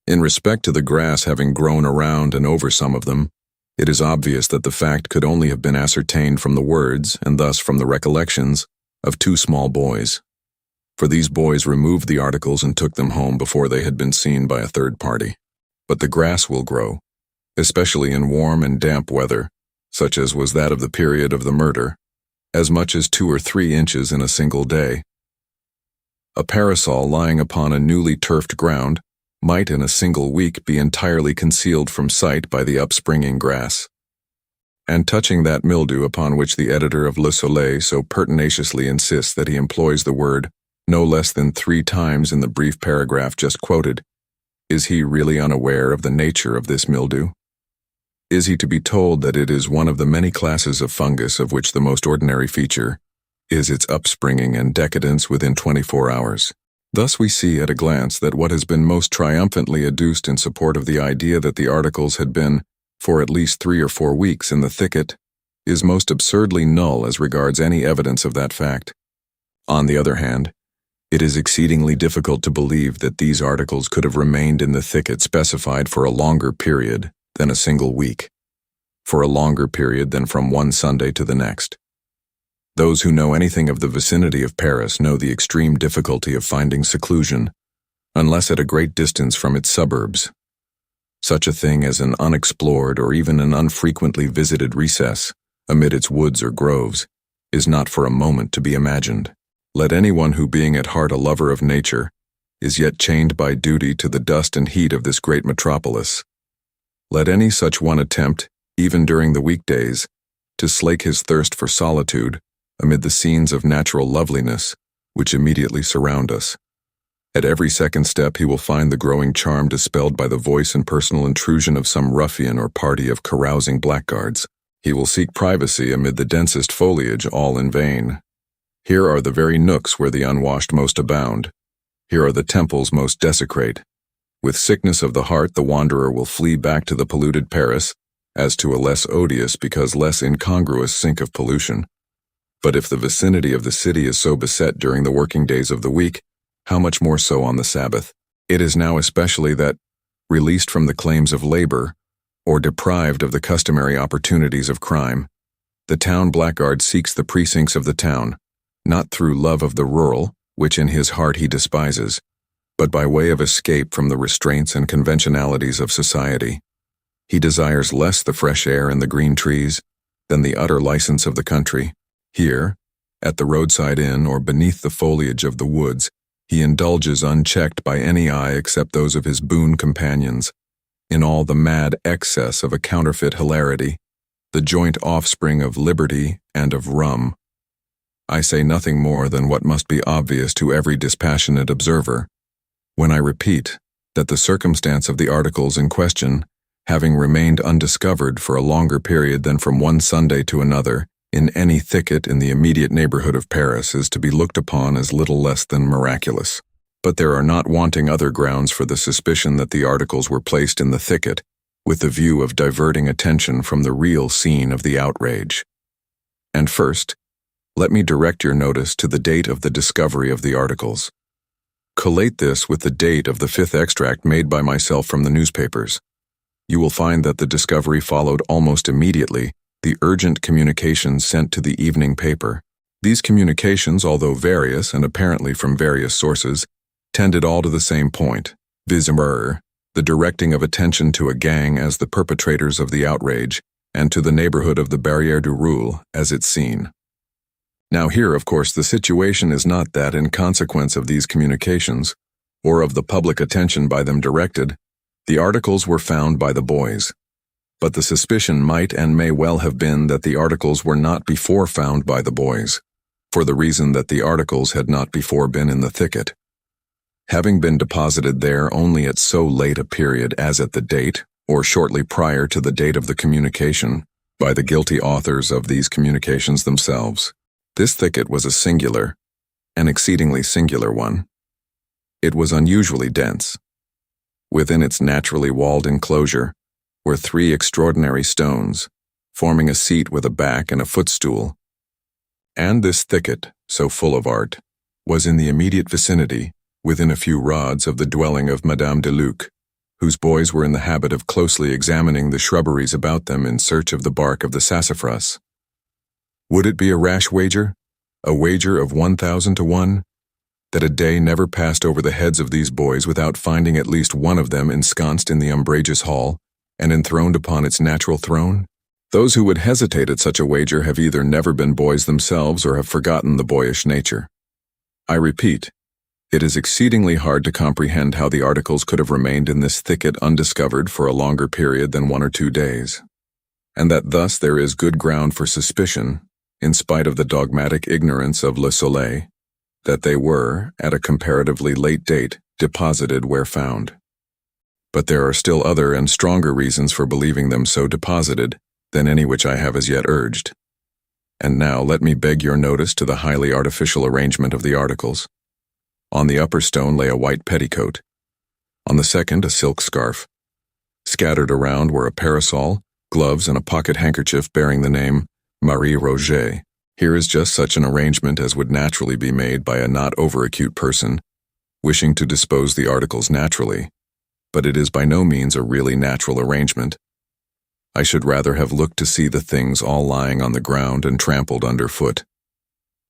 In respect to the grass having grown around and over some of them, it is obvious that the fact could only have been ascertained from the words, and thus from the recollections, of 2 small boys. For these boys removed the articles and took them home before they had been seen by a third party. But the grass will grow, especially in warm and damp weather, such as was that of the period of the murder, as much as 2 or 3 inches in a single day. A parasol lying upon a newly turfed ground might in a single week be entirely concealed from sight by the upspringing grass. And touching that mildew upon which the editor of Le Soleil so pertinaciously insists that he employs the word no less than 3 times in the brief paragraph just quoted, is he really unaware of the nature of this mildew? Is he to be told that it is one of the many classes of fungus of which the most ordinary feature, is its upspringing and decadence within 24 hours. Thus we see at a glance that what has been most triumphantly adduced in support of the idea that the articles had been, for at least 3 or 4 weeks, in the thicket, is most absurdly null as regards any evidence of that fact. On the other hand, it is exceedingly difficult to believe that these articles could have remained in the thicket specified for a longer period than a single week, for a longer period than from one Sunday to the next. Those who know anything of the vicinity of Paris know the extreme difficulty of finding seclusion, unless at a great distance from its suburbs. Such a thing as an unexplored or even an unfrequently visited recess, amid its woods or groves, is not for a moment to be imagined. Let anyone who, being at heart a lover of nature, is yet chained by duty to the dust and heat of this great metropolis, let any such one attempt, even during the weekdays, to slake his thirst for solitude amid the scenes of natural loveliness which immediately surround us. At every second step he will find the growing charm dispelled by the voice and personal intrusion of some ruffian or party of carousing blackguards. He will seek privacy amid the densest foliage, all in vain. Here are the very nooks where the unwashed most abound. Here are the temples most desecrate. With sickness of the heart the wanderer will flee back to the polluted Paris, as to a less odious because less incongruous sink of pollution. But if the vicinity of the city is so beset during the working days of the week, how much more so on the Sabbath? It is now especially that, released from the claims of labor, or deprived of the customary opportunities of crime, the town blackguard seeks the precincts of the town, not through love of the rural, which in his heart he despises, but by way of escape from the restraints and conventionalities of society. He desires less the fresh air and the green trees than the utter license of the country. Here, at the roadside inn or beneath the foliage of the woods, he indulges unchecked by any eye except those of his boon companions, in all the mad excess of a counterfeit hilarity, the joint offspring of liberty and of rum. I say nothing more than what must be obvious to every dispassionate observer, when I repeat that the circumstance of the articles in question, having remained undiscovered for a longer period than from one Sunday to another, in any thicket in the immediate neighborhood of Paris, is to be looked upon as little less than miraculous. But there are not wanting other grounds for the suspicion that the articles were placed in the thicket with the view of diverting attention from the real scene of the outrage. And first, let me direct your notice to the date of the discovery of the articles. Collate this with the date of the 5th extract made by myself from the newspapers. You will find that the discovery followed almost immediately the urgent communications sent to the evening paper. These communications, although various and apparently from various sources, tended all to the same point, viz., the directing of attention to a gang as the perpetrators of the outrage, and to the neighborhood of the Barrière du Roule as its scene. Now here, of course, the situation is not that in consequence of these communications, or of the public attention by them directed, the articles were found by the boys. But the suspicion might and may well have been that the articles were not before found by the boys, for the reason that the articles had not before been in the thicket. Having been deposited there only at so late a period as at the date, or shortly prior to the date of the communication, by the guilty authors of these communications themselves, this thicket was a singular, an exceedingly singular one. It was unusually dense. Within its naturally walled enclosure were 3 extraordinary stones, forming a seat with a back and a footstool. And this thicket, so full of art, was in the immediate vicinity, within a few rods of the dwelling of Madame de Luc, whose boys were in the habit of closely examining the shrubberies about them in search of the bark of the sassafras. Would it be a rash wager, a wager of 1,000 to 1, that a day never passed over the heads of these boys without finding at least one of them ensconced in the umbrageous hall and enthroned upon its natural throne? Those who would hesitate at such a wager have either never been boys themselves or have forgotten the boyish nature. I repeat, it is exceedingly hard to comprehend how the articles could have remained in this thicket undiscovered for a longer period than 1 or 2 days, and that thus there is good ground for suspicion, in spite of the dogmatic ignorance of Le Soleil, that they were, at a comparatively late date, deposited where found. But there are still other and stronger reasons for believing them so deposited than any which I have as yet urged. And now let me beg your notice to the highly artificial arrangement of the articles. On the upper stone lay a white petticoat. On the second, a silk scarf. Scattered around were a parasol, gloves, and a pocket handkerchief bearing the name Marie Roget. Here is just such an arrangement as would naturally be made by a not over-acute person, wishing to dispose the articles naturally, but it is by no means a really natural arrangement. I should rather have looked to see the things all lying on the ground and trampled underfoot.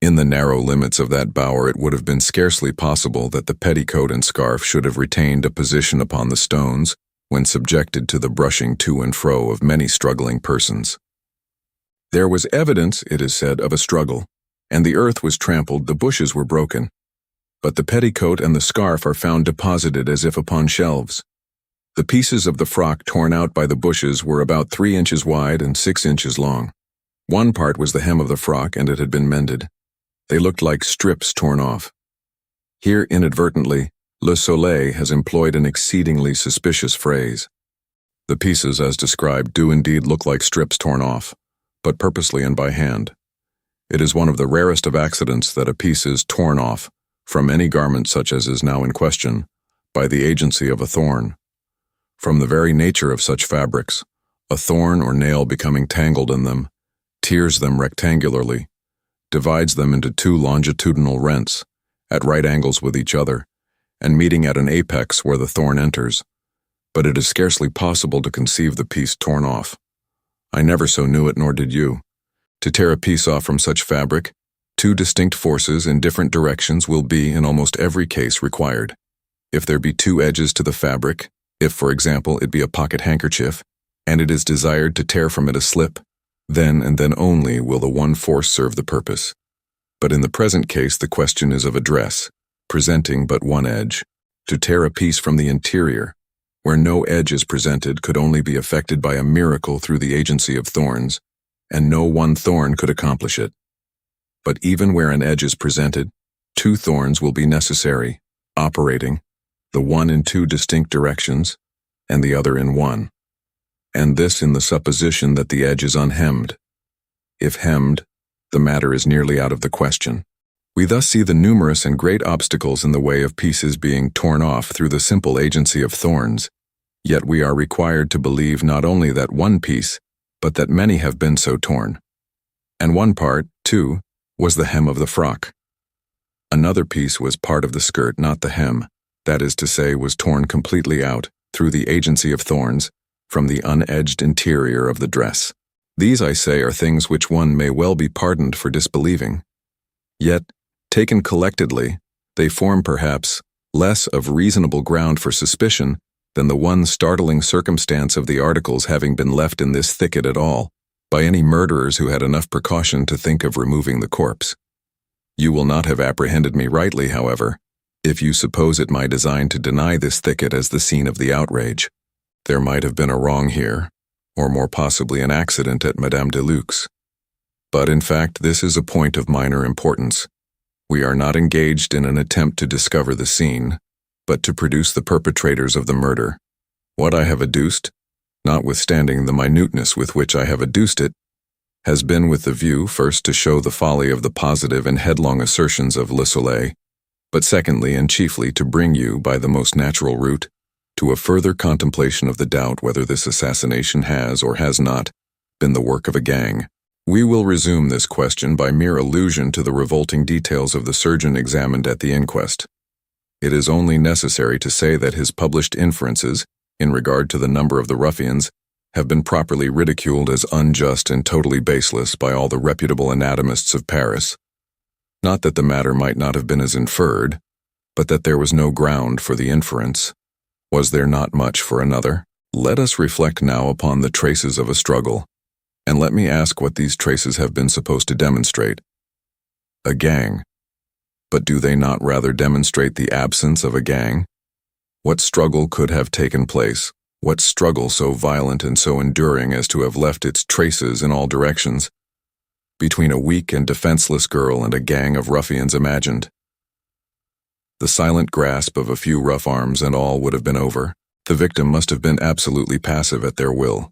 In the narrow limits of that bower it would have been scarcely possible that the petticoat and scarf should have retained a position upon the stones when subjected to the brushing to and fro of many struggling persons. There was evidence, it is said, of a struggle, and the earth was trampled, the bushes were broken. But the petticoat and the scarf are found deposited as if upon shelves. The pieces of the frock torn out by the bushes were about 3 inches wide and 6 inches long. One part was the hem of the frock, and it had been mended. They looked like strips torn off. Here, inadvertently, Le Soleil has employed an exceedingly suspicious phrase. The pieces, as described, do indeed look like strips torn off, but purposely and by hand. It is one of the rarest of accidents that a piece is torn off, from any garment such as is now in question, by the agency of a thorn. From the very nature of such fabrics, a thorn or nail becoming tangled in them, tears them rectangularly, divides them into 2 longitudinal rents, at right angles with each other, and meeting at an apex where the thorn enters, but it is scarcely possible to conceive the piece torn off. I never so knew it, nor did you. To tear a piece off from such fabric, 2 distinct forces in different directions will be, in almost every case, required. If there be 2 edges to the fabric, if, for example, it be a pocket handkerchief, and it is desired to tear from it a slip, then and then only will the one force serve the purpose. But in the present case the question is of a dress, presenting but one edge. To tear a piece from the interior, where no edge is presented, could only be effected by a miracle through the agency of thorns, and no one thorn could accomplish it. But even where an edge is presented, 2 thorns will be necessary, operating, the one in 2 distinct directions, and the other in one. And this in the supposition that the edge is unhemmed. If hemmed, the matter is nearly out of the question. We thus see the numerous and great obstacles in the way of pieces being torn off through the simple agency of thorns, yet we are required to believe not only that one piece, but that many have been so torn. And one part, too, was the hem of the frock. Another piece was part of the skirt, not the hem, that is to say, was torn completely out, through the agency of thorns, from the unedged interior of the dress. These, I say, are things which one may well be pardoned for disbelieving. Yet, taken collectedly, they form perhaps less of reasonable ground for suspicion than the one startling circumstance of the articles having been left in this thicket at all, by any murderers who had enough precaution to think of removing the corpse. You will not have apprehended me rightly, however, if you suppose it my design to deny this thicket as the scene of the outrage. There might have been a wrong here, or more possibly an accident at Madame de Luc's. But in fact this is a point of minor importance. We are not engaged in an attempt to discover the scene, but to produce the perpetrators of the murder. What I have adduced, notwithstanding the minuteness with which I have adduced it, has been with the view, first, to show the folly of the positive and headlong assertions of Le Soleil, but secondly and chiefly to bring you, by the most natural route, to a further contemplation of the doubt whether this assassination has, or has not, been the work of a gang. We will resume this question by mere allusion to the revolting details of the surgeon examined at the inquest. It is only necessary to say that his published inferences, in regard to the number of the ruffians, have been properly ridiculed as unjust and totally baseless by all the reputable anatomists of Paris. Not that the matter might not have been as inferred, but that there was no ground for the inference. Was there not much for another? Let us reflect now upon the traces of a struggle, and let me ask what these traces have been supposed to demonstrate. A gang. But do they not rather demonstrate the absence of a gang? What struggle could have taken place? What struggle so violent and so enduring as to have left its traces in all directions? Between a weak and defenseless girl and a gang of ruffians imagined. The silent grasp of a few rough arms and all would have been over. The victim must have been absolutely passive at their will.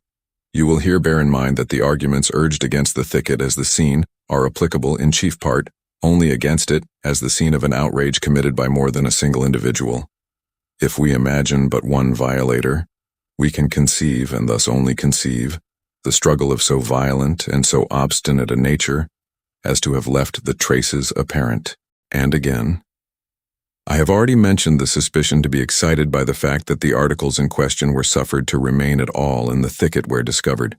You will here bear in mind that the arguments urged against the thicket as the scene are applicable in chief part only against it as the scene of an outrage committed by more than a single individual. If we imagine but one violator, we can conceive, and thus only conceive, the struggle of so violent and so obstinate a nature as to have left the traces apparent. And again, I have already mentioned the suspicion to be excited by the fact that the articles in question were suffered to remain at all in the thicket where discovered.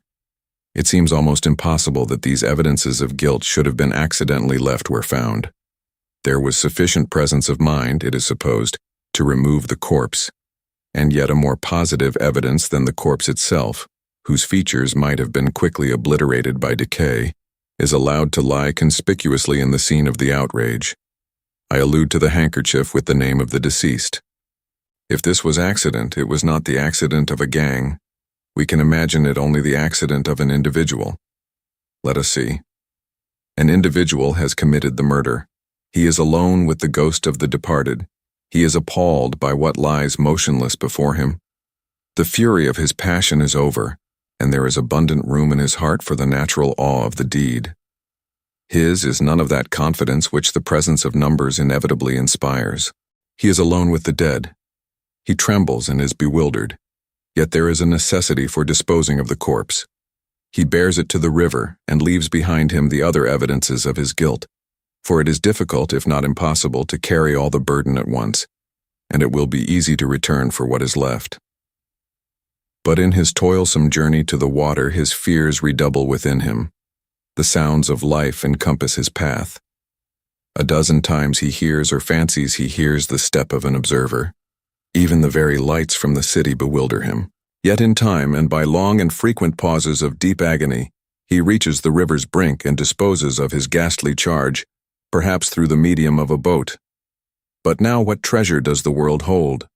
It seems almost impossible that these evidences of guilt should have been accidentally left where found. There was sufficient presence of mind, it is supposed, to remove the corpse, and yet a more positive evidence than the corpse itself, whose features might have been quickly obliterated by decay, is allowed to lie conspicuously in the scene of the outrage. I allude to the handkerchief with the name of the deceased. If this was accident, it was not the accident of a gang. We can imagine it only the accident of an individual. Let us see. An individual has committed the murder. He is alone with the ghost of the departed. He is appalled by what lies motionless before him. The fury of his passion is over, and there is abundant room in his heart for the natural awe of the deed. His is none of that confidence which the presence of numbers inevitably inspires. He is alone with the dead. He trembles and is bewildered, yet there is a necessity for disposing of the corpse. He bears it to the river and leaves behind him the other evidences of his guilt, for it is difficult, if not impossible, to carry all the burden at once, and it will be easy to return for what is left. But in his toilsome journey to the water his fears redouble within him. The sounds of life encompass his path. A dozen times he hears or fancies he hears the step of an observer. Even the very lights from the city bewilder him. Yet in time, and by long and frequent pauses of deep agony, he reaches the river's brink and disposes of his ghastly charge, perhaps through the medium of a boat. But now what treasure does the world hold?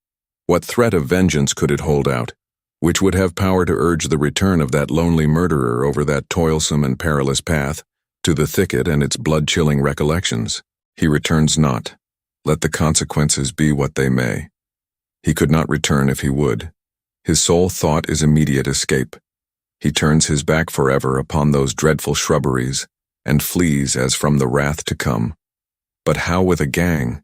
What threat of vengeance could it hold out, which would have power to urge the return of that lonely murderer over that toilsome and perilous path, to the thicket and its blood-chilling recollections? He returns not, let the consequences be what they may. He could not return if he would. His sole thought is immediate escape. He turns his back forever upon those dreadful shrubberies, and flees as from the wrath to come. But how with a gang?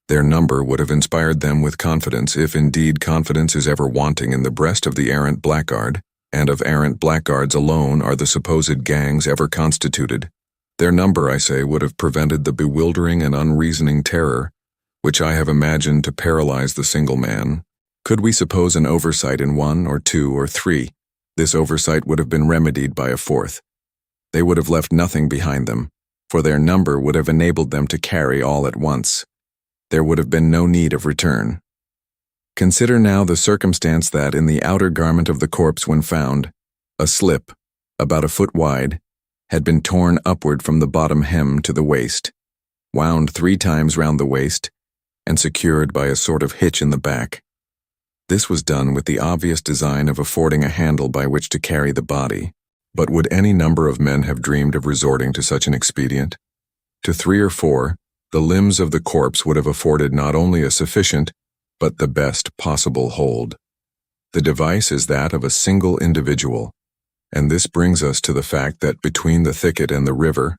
Their number would have inspired them with confidence, if indeed confidence is ever wanting in the breast of the errant blackguard, and of errant blackguards alone are the supposed gangs ever constituted. Their number, I say, would have prevented the bewildering and unreasoning terror which I have imagined to paralyze the single man. Could we suppose an oversight in one or two or three, this oversight would have been remedied by a fourth. They would have left nothing behind them, for their number would have enabled them to carry all at once. There would have been no need of return. Consider now the circumstance that in the outer garment of the corpse when found, a slip, about a foot wide, had been torn upward from the bottom hem to the waist, wound 3 times round the waist, and secured by a sort of hitch in the back. This was done with the obvious design of affording a handle by which to carry the body. But would any number of men have dreamed of resorting to such an expedient? To 3 or 4, the limbs of the corpse would have afforded not only a sufficient, but the best possible hold. The device is that of a single individual, and this brings us to the fact that between the thicket and the river,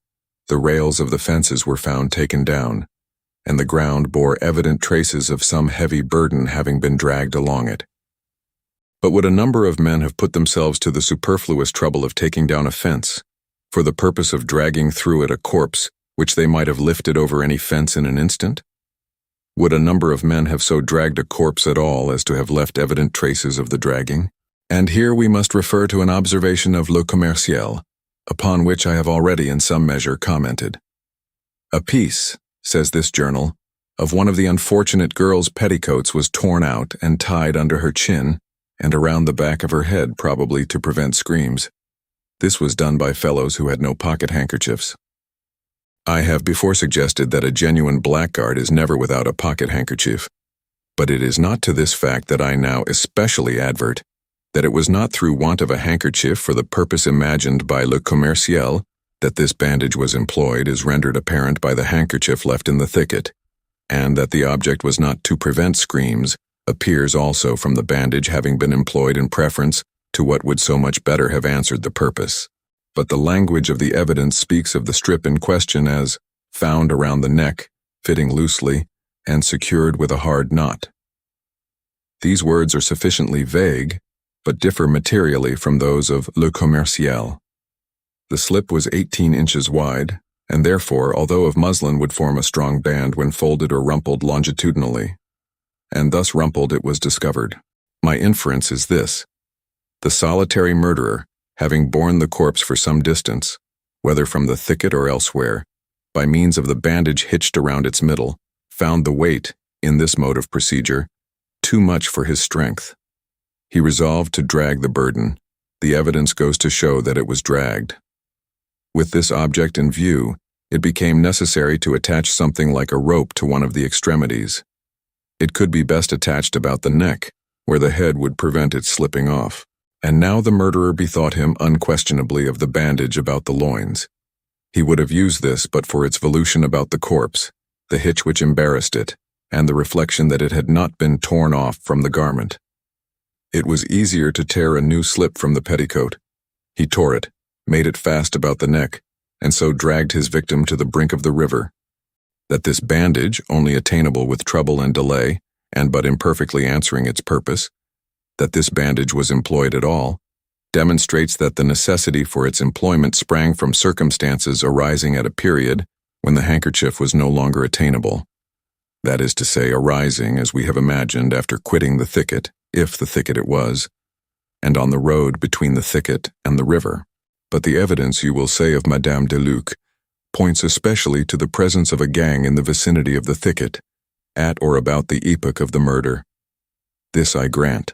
the rails of the fences were found taken down, and the ground bore evident traces of some heavy burden having been dragged along it. But would a number of men have put themselves to the superfluous trouble of taking down a fence, for the purpose of dragging through it a corpse which they might have lifted over any fence in an instant? Would a number of men have so dragged a corpse at all as to have left evident traces of the dragging? And here we must refer to an observation of Le Commerciel, upon which I have already in some measure commented. A piece, says this journal, of one of the unfortunate girl's petticoats was torn out and tied under her chin and around the back of her head, probably to prevent screams. This was done by fellows who had no pocket handkerchiefs. I have before suggested that a genuine blackguard is never without a pocket handkerchief, but it is not to this fact that I now especially advert, that it was not through want of a handkerchief for the purpose imagined by Le Commerciel that this bandage was employed is rendered apparent by the handkerchief left in the thicket, and that the object was not to prevent screams appears also from the bandage having been employed in preference to what would so much better have answered the purpose. but the language of the evidence speaks of the strip in question as found around the neck, fitting loosely, and secured with a hard knot. These words are sufficiently vague, but differ materially from those of Le Commerciel. The slip was 18 inches wide, and therefore, although of muslin, would form a strong band when folded or rumpled longitudinally. And thus rumpled it was discovered. My inference is this: the solitary murderer, having borne the corpse for some distance, whether from the thicket or elsewhere, by means of the bandage hitched around its middle, found the weight, in this mode of procedure, too much for his strength. He resolved to drag the burden. The evidence goes to show that it was dragged. With this object in view, it became necessary to attach something like a rope to one of the extremities. It could be best attached about the neck, where the head would prevent its slipping off. And now the murderer bethought him unquestionably of the bandage about the loins. He would have used this but for its volution about the corpse, the hitch which embarrassed it, and the reflection that it had not been torn off from the garment. It was easier to tear a new slip from the petticoat. He tore it, made it fast about the neck, and so dragged his victim to the brink of the river. That this bandage, only attainable with trouble and delay, and but imperfectly answering its purpose, that this bandage was employed at all, demonstrates that the necessity for its employment sprang from circumstances arising at a period when the handkerchief was no longer attainable. That is to say, arising, as we have imagined, after quitting the thicket, if the thicket it was, and on the road between the thicket and the river. But the evidence, you will say, of Madame de Luc points especially to the presence of a gang in the vicinity of the thicket, at or about the epoch of the murder. This I grant.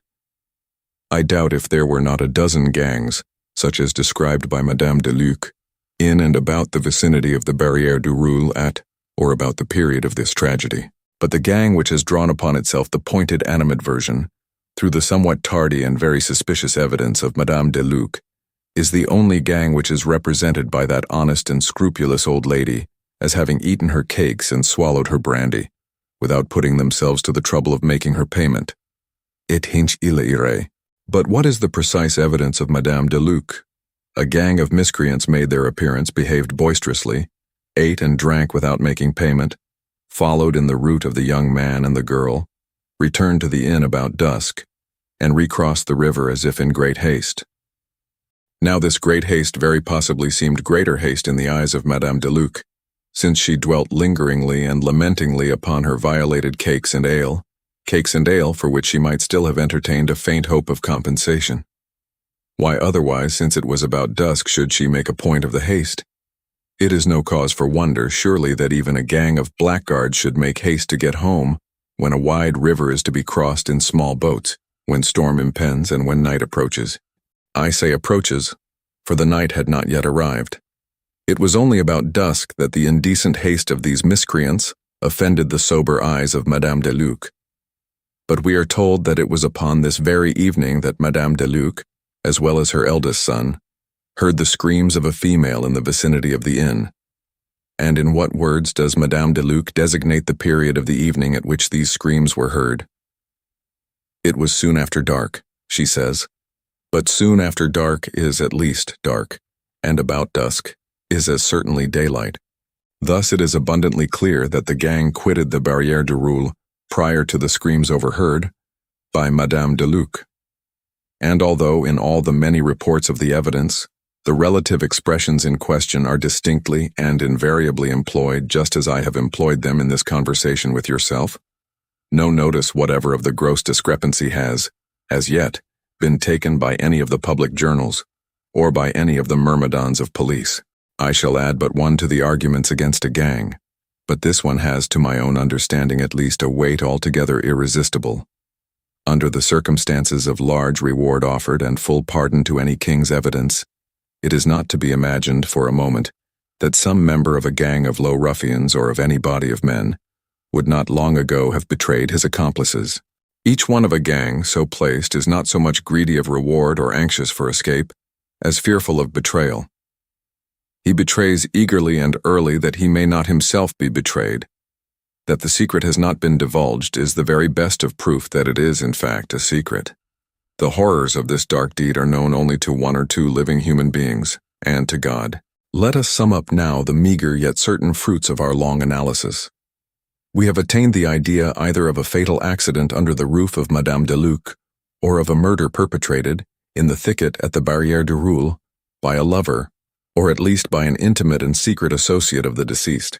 I doubt if there were not a dozen gangs, such as described by Madame de Luc, in and about the vicinity of the Barrière du Roule at or about the period of this tragedy. But the gang which has drawn upon itself the pointed animadversion, through the somewhat tardy and very suspicious evidence of Madame de Luc, is the only gang which is represented by that honest and scrupulous old lady as having eaten her cakes and swallowed her brandy, without putting themselves to the trouble of making her payment. Et hinc ille ire. But what is the precise evidence of Madame de Luc? A gang of miscreants made their appearance, behaved boisterously, ate and drank without making payment, followed in the route of the young man and the girl, returned to the inn about dusk, and recrossed the river as if in great haste. Now this great haste very possibly seemed greater haste in the eyes of Madame de Luc, since she dwelt lingeringly and lamentingly upon her violated cakes and ale for which she might still have entertained a faint hope of compensation. Why otherwise, since it was about dusk, should she make a point of the haste? It is no cause for wonder, surely, that even a gang of blackguards should make haste to get home when a wide river is to be crossed in small boats, when storm impends and when night approaches. I say approaches, for the night had not yet arrived. It was only about dusk that the indecent haste of these miscreants offended the sober eyes of Madame de Luc. But we are told that it was upon this very evening that Madame de Luc, as well as her eldest son, heard the screams of a female in the vicinity of the inn. And in what words does Madame de Luc designate the period of the evening at which these screams were heard? It was soon after dark, she says, but soon after dark is at least dark, and about dusk is as certainly daylight. Thus it is abundantly clear that the gang quitted the Barrière du Roule prior to the screams overheard by Madame de Luc. And although in all the many reports of the evidence, the relative expressions in question are distinctly and invariably employed just as I have employed them in this conversation with yourself, no notice whatever of the gross discrepancy has, as yet, been taken by any of the public journals, or by any of the myrmidons of police. I shall add but one to the arguments against a gang, but this one has, to my own understanding at least, a weight altogether irresistible. Under the circumstances of large reward offered and full pardon to any king's evidence, it is not to be imagined for a moment that some member of a gang of low ruffians or of any body of men would not long ago have betrayed his accomplices. Each one of a gang so placed is not so much greedy of reward or anxious for escape, as fearful of betrayal. He betrays eagerly and early that he may not himself be betrayed. That the secret has not been divulged is the very best of proof that it is, in fact, a secret. The horrors of this dark deed are known only to one or two living human beings, and to God. Let us sum up now the meager yet certain fruits of our long analysis. We have attained the idea either of a fatal accident under the roof of Madame de Luc, or of a murder perpetrated, in the thicket at the Barrière du Roule, by a lover, or at least by an intimate and secret associate of the deceased.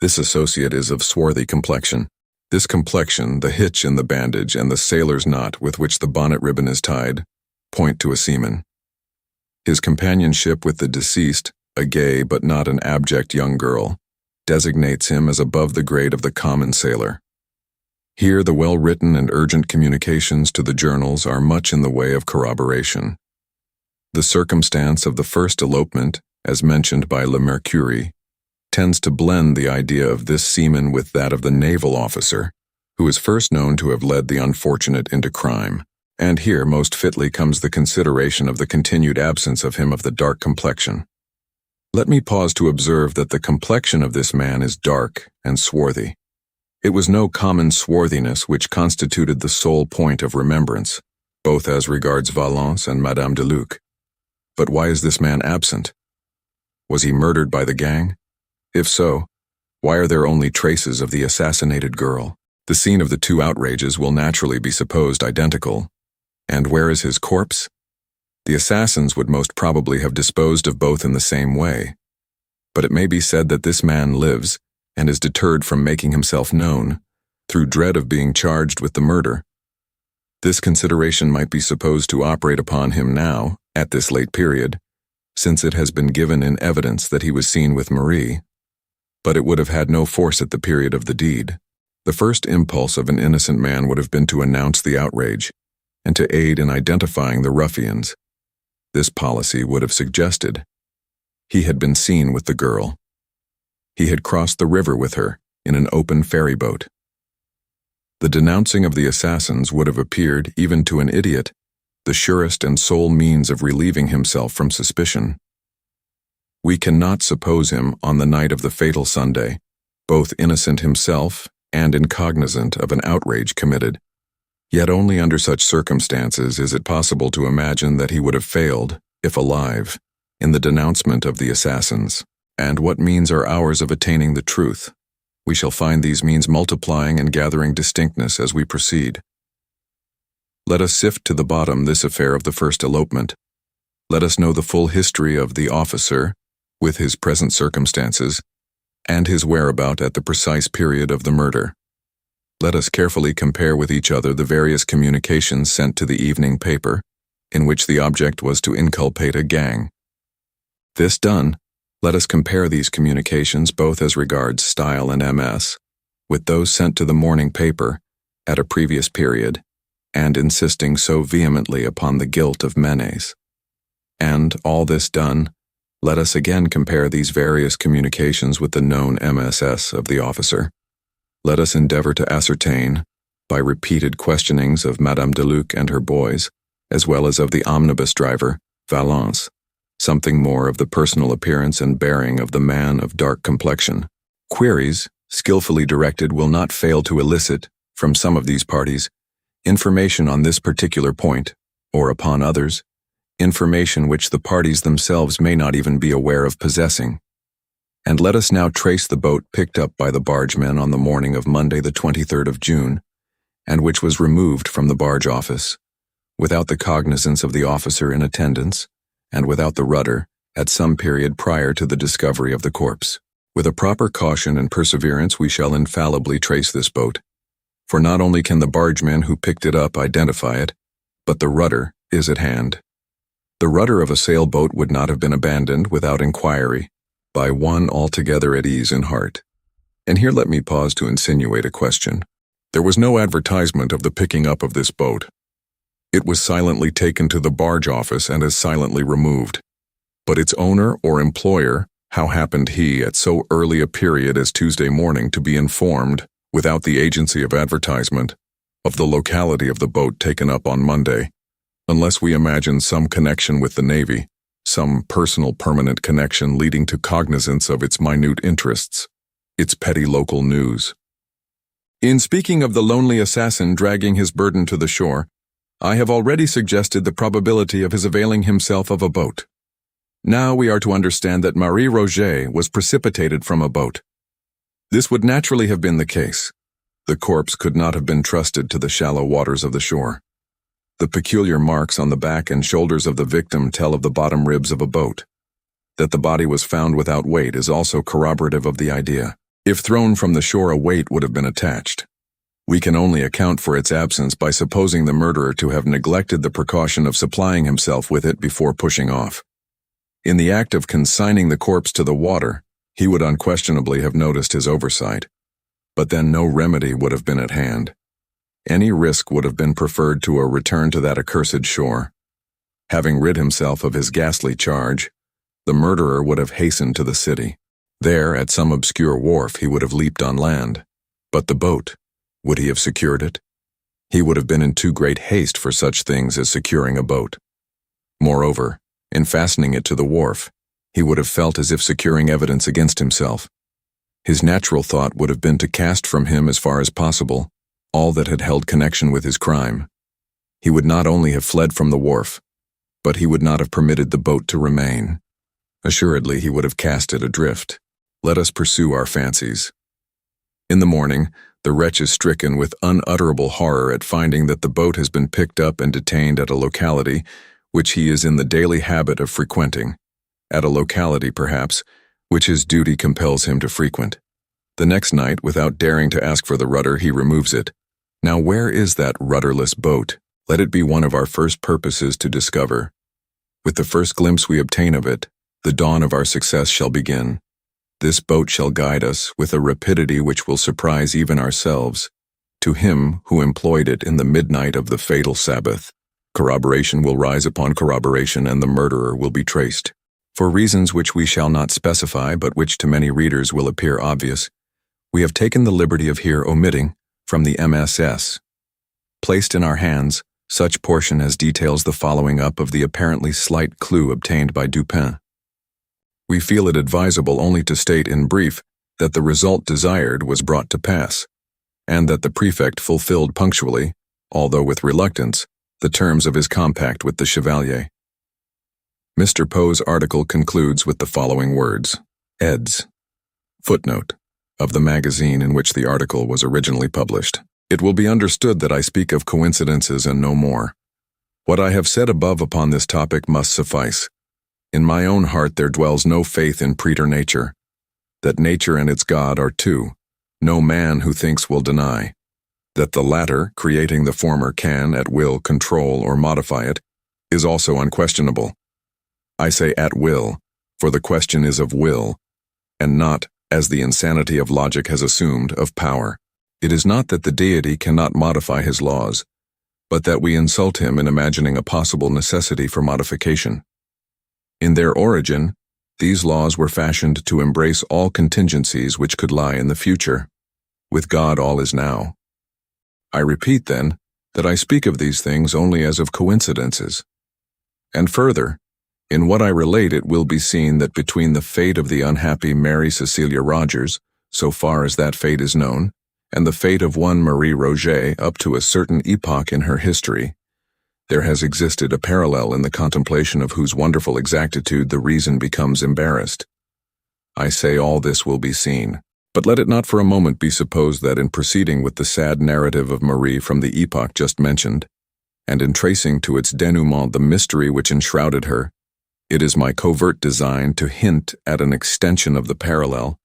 This associate is of swarthy complexion. This complexion, the hitch in the bandage, and the sailor's knot with which the bonnet ribbon is tied, point to a seaman. His companionship with the deceased, a gay but not an abject young girl, designates him as above the grade of the common sailor. Here the well-written and urgent communications to the journals are much in the way of corroboration. The circumstance of the first elopement, as mentioned by Le Mercure, tends to blend the idea of this seaman with that of the naval officer, who is first known to have led the unfortunate into crime. And here most fitly comes the consideration of the continued absence of him of the dark complexion. Let me pause to observe that the complexion of this man is dark and swarthy. It was no common swarthiness which constituted the sole point of remembrance, both as regards Valence and Madame de Luc. But why is this man absent? Was he murdered by the gang? If so, why are there only traces of the assassinated girl? The scene of the two outrages will naturally be supposed identical. And where is his corpse? The assassins would most probably have disposed of both in the same way. But it may be said that this man lives and is deterred from making himself known, through dread of being charged with the murder. This consideration might be supposed to operate upon him now, at this late period, since it has been given in evidence that he was seen with Marie, but it would have had no force at the period of the deed. The first impulse of an innocent man would have been to announce the outrage, and to aid in identifying the ruffians. This policy would have suggested he had been seen with the girl. He had crossed the river with her in an open ferry boat. The denouncing of the assassins would have appeared, even to an idiot, the surest and sole means of relieving himself from suspicion. We cannot suppose him, on the night of the fatal Sunday, both innocent himself and incognizant of an outrage committed. Yet only under such circumstances is it possible to imagine that he would have failed, if alive, in the denouncement of the assassins. And what means are ours of attaining the truth? We shall find these means multiplying and gathering distinctness as we proceed. Let us sift to the bottom this affair of the first elopement. Let us know the full history of the officer, with his present circumstances, and his whereabout at the precise period of the murder. Let us carefully compare with each other the various communications sent to the evening paper, in which the object was to inculpate a gang. This done, let us compare these communications both as regards style and MS, with those sent to the morning paper, at a previous period, and insisting so vehemently upon the guilt of Menes. And, all this done, let us again compare these various communications with the known MSS of the officer. Let us endeavor to ascertain, by repeated questionings of Madame de Luc and her boys, as well as of the omnibus driver, Valence, something more of the personal appearance and bearing of the man of dark complexion. Queries, skillfully directed, will not fail to elicit, from some of these parties, information on this particular point, or upon others, information which the parties themselves may not even be aware of possessing. And let us now trace the boat picked up by the bargemen on the morning of Monday the 23rd of June, and which was removed from the barge office, without the cognizance of the officer in attendance, and without the rudder, at some period prior to the discovery of the corpse. With a proper caution and perseverance we shall infallibly trace this boat, for not only can the bargemen who picked it up identify it, but the rudder is at hand. The rudder of a sailboat would not have been abandoned without inquiry, by one altogether at ease in heart. And here let me pause to insinuate a question. There was no advertisement of the picking up of this boat. It was silently taken to the barge office and as silently removed. But its owner or employer, how happened he at so early a period as Tuesday morning to be informed, without the agency of advertisement, of the locality of the boat taken up on Monday, unless we imagine some connection with the Navy, some personal permanent connection leading to cognizance of its minute interests, its petty local news. In speaking of the lonely assassin dragging his burden to the shore, I have already suggested the probability of his availing himself of a boat. Now we are to understand that Marie Roget was precipitated from a boat. This would naturally have been the case. The corpse could not have been trusted to the shallow waters of the shore. The peculiar marks on the back and shoulders of the victim tell of the bottom ribs of a boat. That the body was found without weight is also corroborative of the idea. If thrown from the shore, a weight would have been attached. We can only account for its absence by supposing the murderer to have neglected the precaution of supplying himself with it before pushing off. In the act of consigning the corpse to the water, he would unquestionably have noticed his oversight. But then no remedy would have been at hand. Any risk would have been preferred to a return to that accursed shore. Having rid himself of his ghastly charge, the murderer would have hastened to the city. There, at some obscure wharf, he would have leaped on land. But the boat, would he have secured it? He would have been in too great haste for such things as securing a boat. Moreover, in fastening it to the wharf, he would have felt as if securing evidence against himself. His natural thought would have been to cast from him as far as possible all that had held connection with his crime. He would not only have fled from the wharf, but he would not have permitted the boat to remain. Assuredly, he would have cast it adrift. Let us pursue our fancies. In the morning, the wretch is stricken with unutterable horror at finding that the boat has been picked up and detained at a locality which he is in the daily habit of frequenting, at a locality, perhaps, which his duty compels him to frequent. The next night, without daring to ask for the rudder, he removes it. Now where is that rudderless boat? Let it be one of our first purposes to discover. With the first glimpse we obtain of it, the dawn of our success shall begin. This boat shall guide us with a rapidity which will surprise even ourselves, to him who employed it in the midnight of the fatal Sabbath. Corroboration will rise upon corroboration, and the murderer will be traced. For reasons which we shall not specify, but which to many readers will appear obvious, we have taken the liberty of here omitting, from the MSS, placed in our hands, such portion as details the following up of the apparently slight clue obtained by Dupin. We feel it advisable only to state in brief that the result desired was brought to pass, and that the prefect fulfilled punctually, although with reluctance, the terms of his compact with the Chevalier. Mr. Poe's article concludes with the following words: Eds. Footnote of the magazine in which the article was originally published. It will be understood that I speak of coincidences and no more. What I have said above upon this topic must suffice. In my own heart there dwells no faith in preternature. That nature and its God are two, no man who thinks will deny. That the latter, creating the former, can, at will, control or modify it, is also unquestionable. I say at will, for the question is of will, and not, as the insanity of logic has assumed, of power. It is not that the deity cannot modify his laws, but that we insult him in imagining a possible necessity for modification. In their origin, these laws were fashioned to embrace all contingencies which could lie in the future. With God all is now. I repeat, then, that I speak of these things only as of coincidences. And further, in what I relate it will be seen that between the fate of the unhappy Mary Cecilia Rogers, so far as that fate is known, and the fate of one Marie Roget up to a certain epoch in her history, there has existed a parallel in the contemplation of whose wonderful exactitude the reason becomes embarrassed. I say all this will be seen. But let it not for a moment be supposed that in proceeding with the sad narrative of Marie from the epoch just mentioned, and in tracing to its denouement the mystery which enshrouded her, it is my covert design to hint at an extension of the parallel,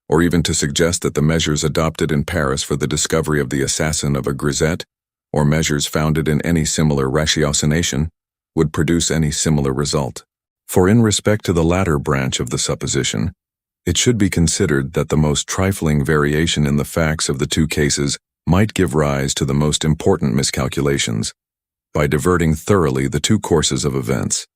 or even to suggest that the measures adopted in Paris for the discovery of the assassin of a grisette, or measures founded in any similar ratiocination, would produce any similar result. For in respect to the latter branch of the supposition, it should be considered that the most trifling variation in the facts of the two cases might give rise to the most important miscalculations, by diverting thoroughly the two courses of events.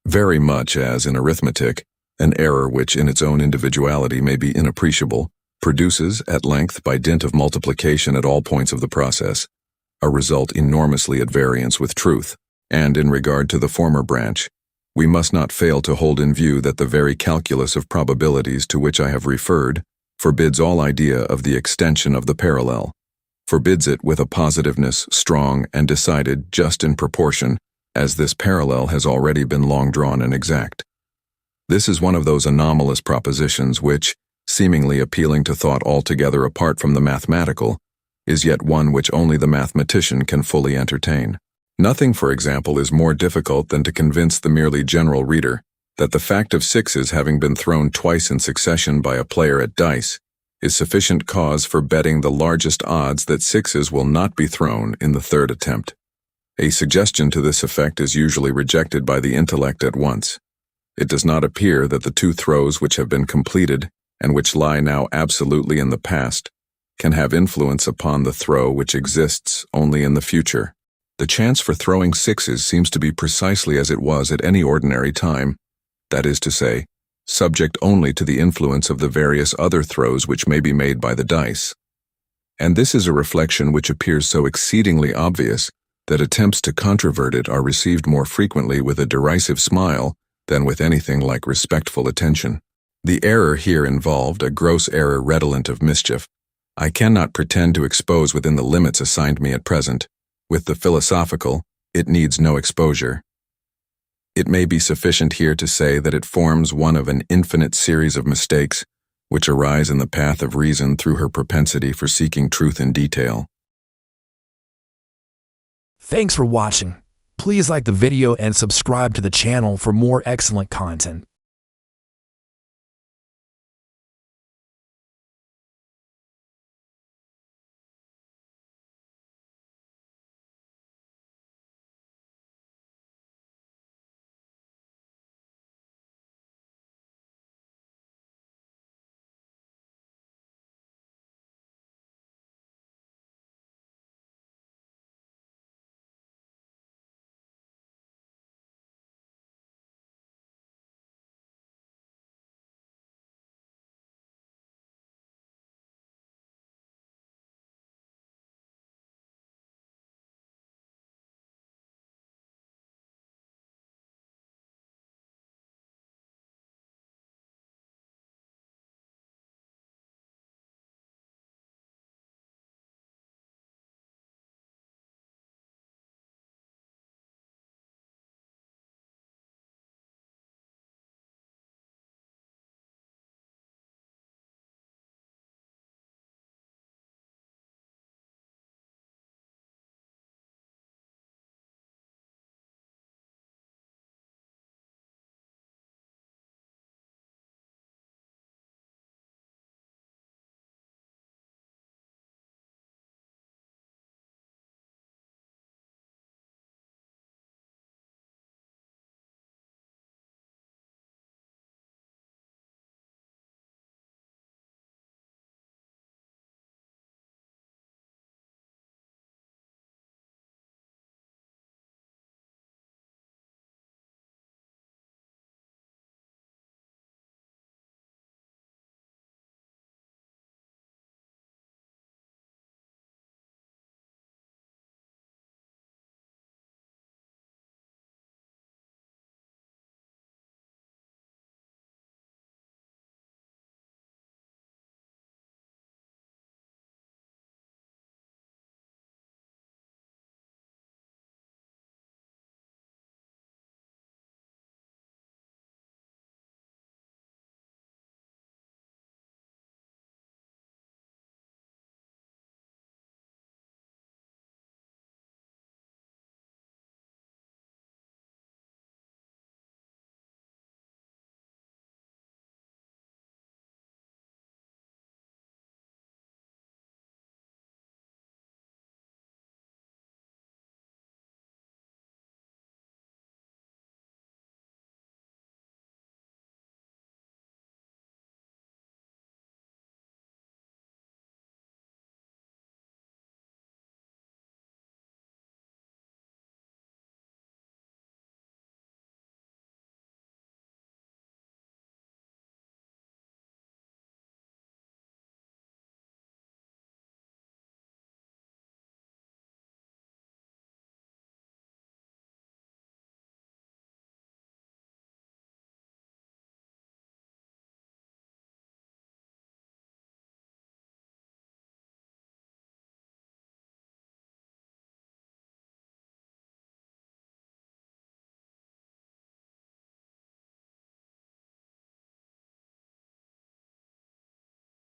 Very much as in arithmetic, an error which in its own individuality may be inappreciable, produces, at length, by dint of multiplication at all points of the process, a result enormously at variance with truth. And in regard to the former branch, we must not fail to hold in view that the very calculus of probabilities to which I have referred forbids all idea of the extension of the parallel, forbids it with a positiveness strong and decided just in proportion as this parallel has already been long drawn and exact. This is one of those anomalous propositions which, seemingly appealing to thought altogether apart from the mathematical, is yet one which only the mathematician can fully entertain. Nothing, for example, is more difficult than to convince the merely general reader that the fact of sixes having been thrown twice in succession by a player at dice is sufficient cause for betting the largest odds that sixes will not be thrown in the third attempt. A suggestion to this effect is usually rejected by the intellect at once. It does not appear that the two throws which have been completed and which lie now absolutely in the past can have influence upon the throw which exists only in the future. The chance for throwing sixes seems to be precisely as it was at any ordinary time, that is to say, subject only to the influence of the various other throws which may be made by the dice. And this is a reflection which appears so exceedingly obvious that attempts to controvert it are received more frequently with a derisive smile than with anything like respectful attention. The error here involved, a gross error redolent of mischief, I cannot pretend to expose within the limits assigned me at present. With the philosophical, it needs no exposure. It may be sufficient here to say that it forms one of an infinite series of mistakes which arise in the path of reason through her propensity for seeking truth in detail. Thanks for watching. Please like the video and subscribe to the channel for more excellent content.